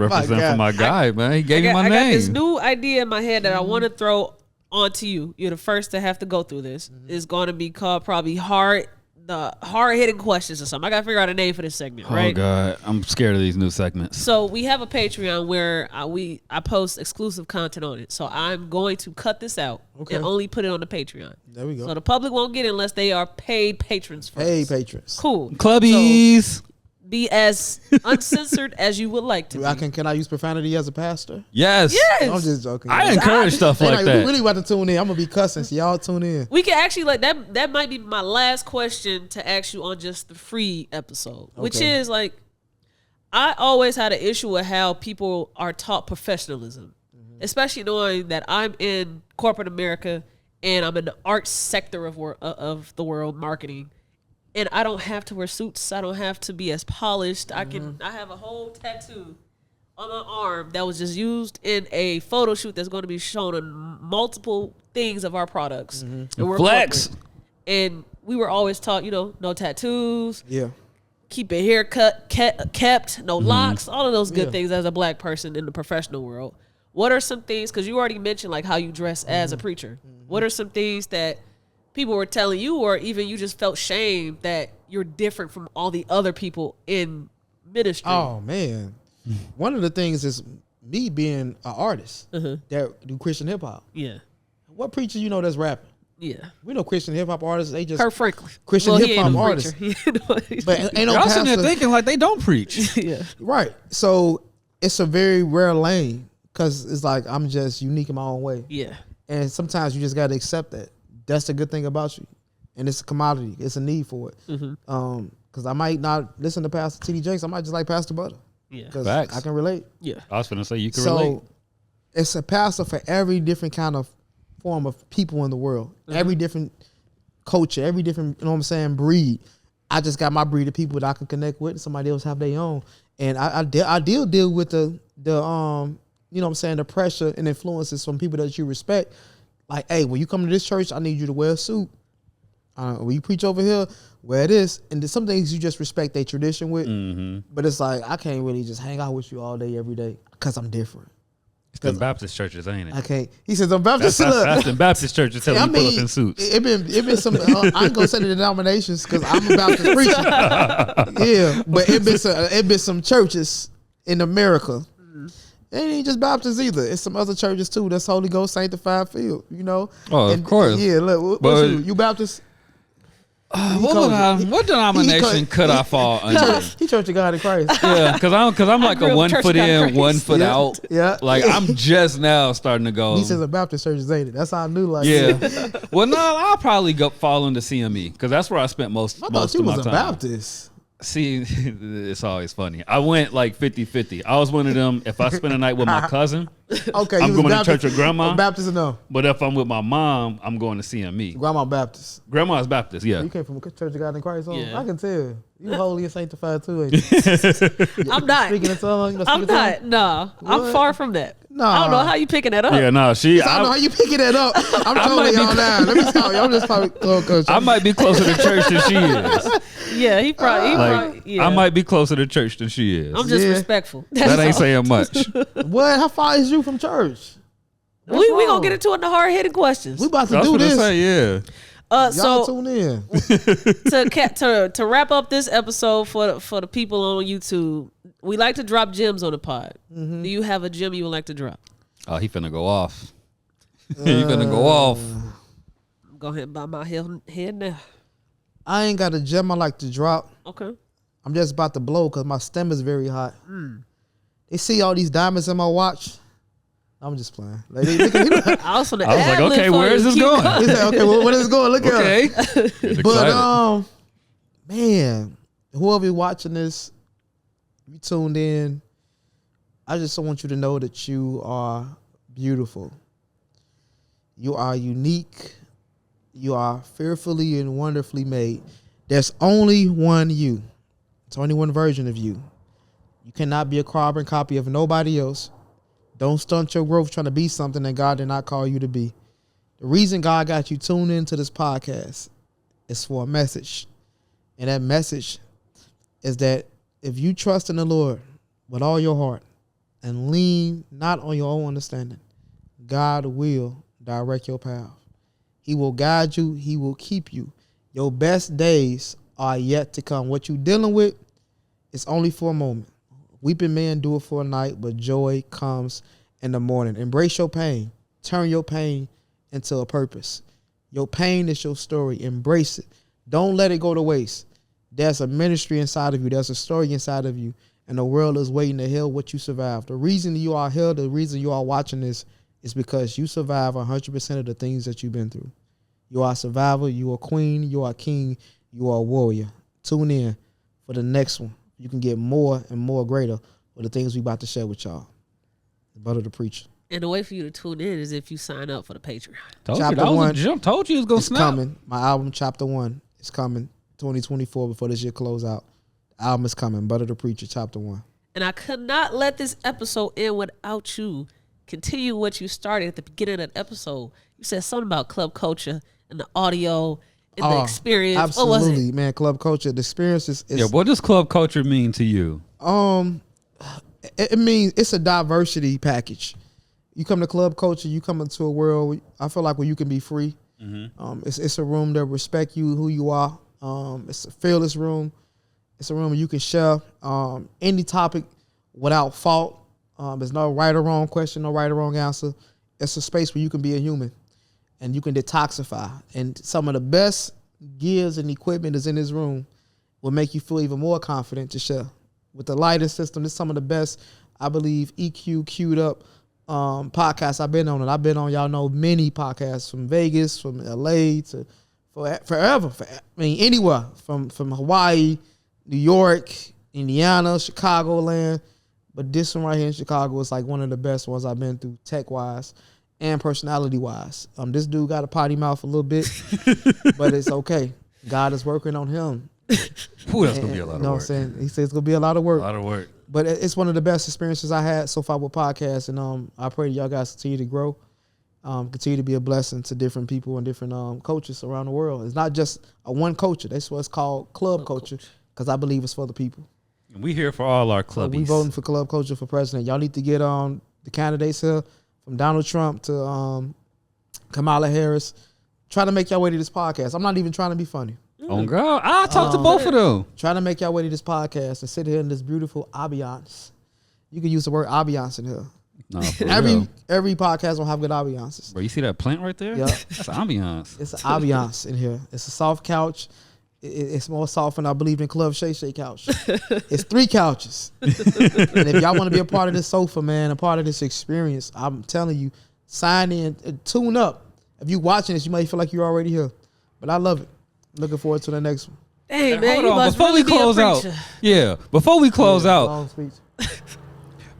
my guy, man. He gave me my name. I got this new idea in my head that I want to throw onto you. You're the first to have to go through this. It's going to be called probably the hard hitting questions or something. I got to figure out a name for this segment, right? Oh God, I'm scared of these new segments. So we have a Patreon where I post exclusive content on it. So I'm going to cut this out and only put it on the Patreon. There we go. So the public won't get it unless they are paid patrons first. Paid patrons. Cool. Clubbies. So, be as uncensored as you would like to be. Can I use profanity as a pastor? Yes. I'm just joking. I encourage stuff like that. We really about to tune in. I'm gonna be cussing, so y'all tune in. We can actually like that. That might be my last question to ask you on just the free episode, which is like, I always had an issue with how people are taught professionalism, especially knowing that I'm in corporate America and I'm in the arts sector of the world, marketing. And I don't have to wear suits. I don't have to be as polished. I have a whole tattoo on my arm that was just used in a photo shoot that's going to be shown in multiple things of our products. And we're Flex. corporate. And we were always taught, no tattoos. Yeah. Keep your hair kept, no locks, all of those good things as a black person in the professional world. What are some things, because you already mentioned like how you dress as a preacher. What are some things that people were telling you, or even you just felt shame that you're different from all the other people in ministry? Oh man, one of the things is me being an artist that do Christian hip hop. Yeah. What preacher you know that's rapping? Yeah. We know Christian hip hop artists. They just Kirk Franklin. Christian hip hop artists. But ain't no Y'all sitting there pastor. thinking like they don't preach. Yeah. Right. So it's a very rare lane because it's like I'm just unique in my own way. Yeah. And sometimes you just got to accept that. That's the good thing about you, and it's a commodity. It's a need for it. Because I might not listen to Pastor T.D. Jakes. I might just like Pastor Butta. Yeah. Because Facts. I can relate. Yeah. I was gonna say you can relate. So it's a pastor for every different kind of form of people in the world. Every different culture, every different, breed. I just got my breed of people that I can connect with. Somebody else have their own. And I deal with the the pressure and influences from people that you respect. Like, hey, when you come to this church, I need you to wear a suit. When you preach over here, wear this. And there's some things you just respect their tradition with. But it's like, I can't really just hang out with you all day, every day, because I'm different. It's the Baptist churches, ain't it? I can't. He says, the Baptist That's the Baptist churches telling you pull up in suits. It been some, I ain't going to say the denominations because I'm a Baptist preacher. Yeah, but it been some churches in America. It ain't just Baptists either. It's some other churches too. That's Holy Ghost sanctified field, Oh, of course. Yeah, look, what you Baptist? What denomination could I fall under? He Church of God in Christ. Yeah, because I'm like a 1 foot in, 1 foot out. Yeah, like I'm just now starting to go. He says a Baptist church ain't it? That's how I knew. Like, yeah. Well, no, I'll probably fall into CME because that's where I spent most of my time. I thought you was a Baptist. See, it's always funny. I went like 50-50. I was one of them. If I spend a night with my cousin, okay, I'm going to church with grandma. Baptist or no? But if I'm with my mom, I'm going to CME. Grandma Baptist. Grandma's Baptist, yeah. You came from Church of God in Christ. Yeah. I can tell. You holy and sanctified too, ain't you? I'm not. Speaking in tongues. I'm not. No, I'm far from that. No, I don't know how you picking that up. Yeah, no, I don't know how you picking that up. I'm telling y'all now. Let me stop. Y'all just probably. I might be closer to church than she is. Yeah, he probably. Yeah. I might be closer to church than she is. I'm just respectful. That ain't saying much. What? How far is you from church? We gonna get into it in the hard hitting questions. We about to I was do gonna this. say, yeah. Y'all So tune in. to wrap up this episode for the people on YouTube, we like to drop gems on the pod. Do you have a gem you would like to drop? Oh, he finna go off. He finna go off. Go ahead and bow my head now. I ain't got a gem I like to drop. Okay. I'm just about to blow because my stem is very hot. They see all these diamonds in my watch. I'm just playing. Like, I was like, okay, where is this going? He said, okay, well, where is it going? Look at Okay. it. But man, whoever watching this, you tuned in. I just want you to know that you are beautiful. You are unique. You are fearfully and wonderfully made. There's only one you. It's only one version of you. You cannot be a carbon copy of nobody else. Don't stunt your growth trying to be something that God did not call you to be. The reason God got you tuned into this podcast is for a message. And that message is that if you trust in the Lord with all your heart and lean not on your own understanding, God will direct your path. He will guide you. He will keep you. Your best days are yet to come. What you're dealing with is only for a moment. Weeping may endure for a night, but joy comes in the morning. Embrace your pain. Turn your pain into a purpose. Your pain is your story. Embrace it. Don't let it go to waste. There's a ministry inside of you. There's a story inside of you. And the world is waiting to hear what you survived. The reason you are here, the reason you are watching this is because you survive 100% of the things that you've been through. You are a survivor. You are a queen. You are a king. You are a warrior. Tune in for the next one. You can get more and more greater for the things we about to share with y'all. Butta the Preachhh. And the way for you to tune in is if you sign up for the Patreon. Chapter 1 told you it was going to snap. Coming. My album, Chapter 1, is coming 2024 before this year close out. The album is coming. Butta the Preachhh, Chapter 1. And I could not let this episode end without you continue what you started at the beginning of the episode. You said something about club culture and the audio and the experience. Absolutely, what was it? man. Club culture. The experience is Yeah, what does club culture mean to you? It means it's a diversity package. You come to club culture, you come into a world, I feel like, where you can be free. Mm-hmm. It's a room that respect you, who you are. It's a fearless room. It's a room where you can share any topic without fault. There's no right or wrong question, no right or wrong answer. It's a space where you can be a human and you can detoxify. And some of the best gears and equipment is in this room will make you feel even more confident to share. With the lighting system, this is some of the best, I believe, EQ queued up podcasts I've been on. And I've been on, y'all know, many podcasts from Vegas, from LA to forever. Anywhere from Hawaii, New York, Indiana, Chicagoland. But this one right here in Chicago is like one of the best ones I've been through tech-wise and personality-wise. This dude got a potty mouth a little bit, but it's okay. God is working on him. Ooh, that's going to be a lot of work. You know what I'm saying? He says it's going to be a lot of work. A lot of work. But it's one of the best experiences I had so far with podcasts, and I pray that y'all guys continue to grow, continue to be a blessing to different people and different coaches around the world. It's not just a one culture. That's what's called club culture, because I believe it's for the people. And we here for all our clubbies. We voting for club culture for president. Y'all need to get the candidates here, from Donald Trump to Kamala Harris. Try to make y'all way to this podcast. I'm not even trying to be funny. Oh, God. I'll talk to both of them. Trying to make y'all way to this podcast and sit here in this beautiful ambiance. You can use the word ambiance in here. No, for every real. podcast will have good ambiances. Bro, you see that plant right there? Yeah. That's ambiance. It's an ambiance in here. It's a soft couch. It's more soft than I believe in Club Shay Shay couch. It's 3 couches. And if y'all want to be a part of this sofa, man, a part of this experience, I'm telling you, sign in and tune up. If you're watching this, you might feel like you're already here. But I love it. Looking forward to the next one. Hey, man, hold you on. must Before really we close be a out, preacher. before we close out, Long speech.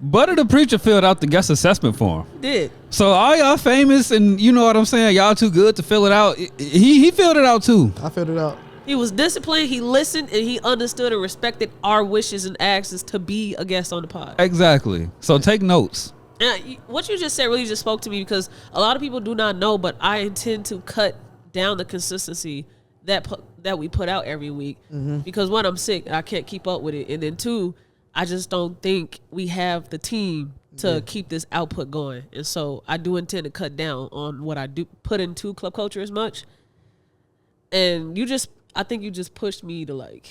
Butta the Preachhh filled out the guest assessment form. Did. So all y'all famous and you know what I'm saying, y'all too good to fill it out. He filled it out too. I filled it out. He was disciplined, he listened, and he understood and respected our wishes and actions to be a guest on the pod. Exactly. So take notes. And what you just said really just spoke to me, because a lot of people do not know, but I intend to cut down the consistency that we put out every week. Mm-hmm. Because one, I'm sick, I can't keep up with it, and then 2, I just don't think we have the team to keep this output going. And so I do intend to cut down on what I do put into club culture as much. And I think you just pushed me to like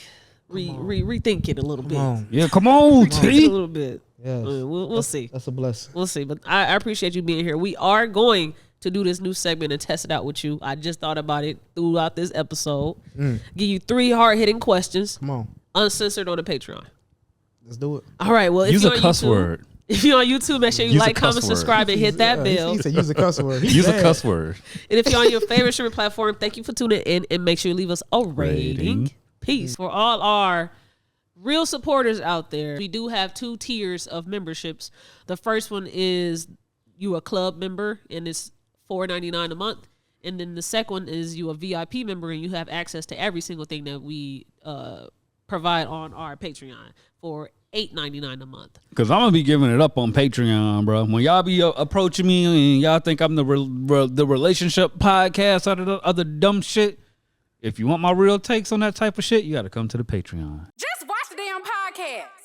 rethink it a little bit. Yeah, come on, T. A little bit. Yes. We'll see. That's a blessing. We'll see. But I appreciate you being here. We are going to do this new segment and test it out with you. I just thought about it throughout this episode. Give you 3 hard-hitting questions. Come on. Uncensored on the Patreon. Let's do it. All right. Well, if Use you're a on cuss YouTube, word. If you're on YouTube, make sure you Use a like, cuss comment, word. subscribe, and hit that bell. He said use a cuss word. Use a cuss word. And if you're on your favorite streaming platform, thank you for tuning in, and make sure you leave us a rating. Peace. For all our real supporters out there, we do have 2 tiers of memberships. The first one is you a club member, and it's $4.99 a month. And then the second one is you a VIP member and you have access to every single thing that we provide on our Patreon for $8.99 a month. Because I'm going to be giving it up on Patreon, bro. When y'all be approaching me and y'all think I'm the relationship podcast out of the other dumb shit, if you want my real takes on that type of shit, you got to come to the Patreon. Just watch the damn podcast.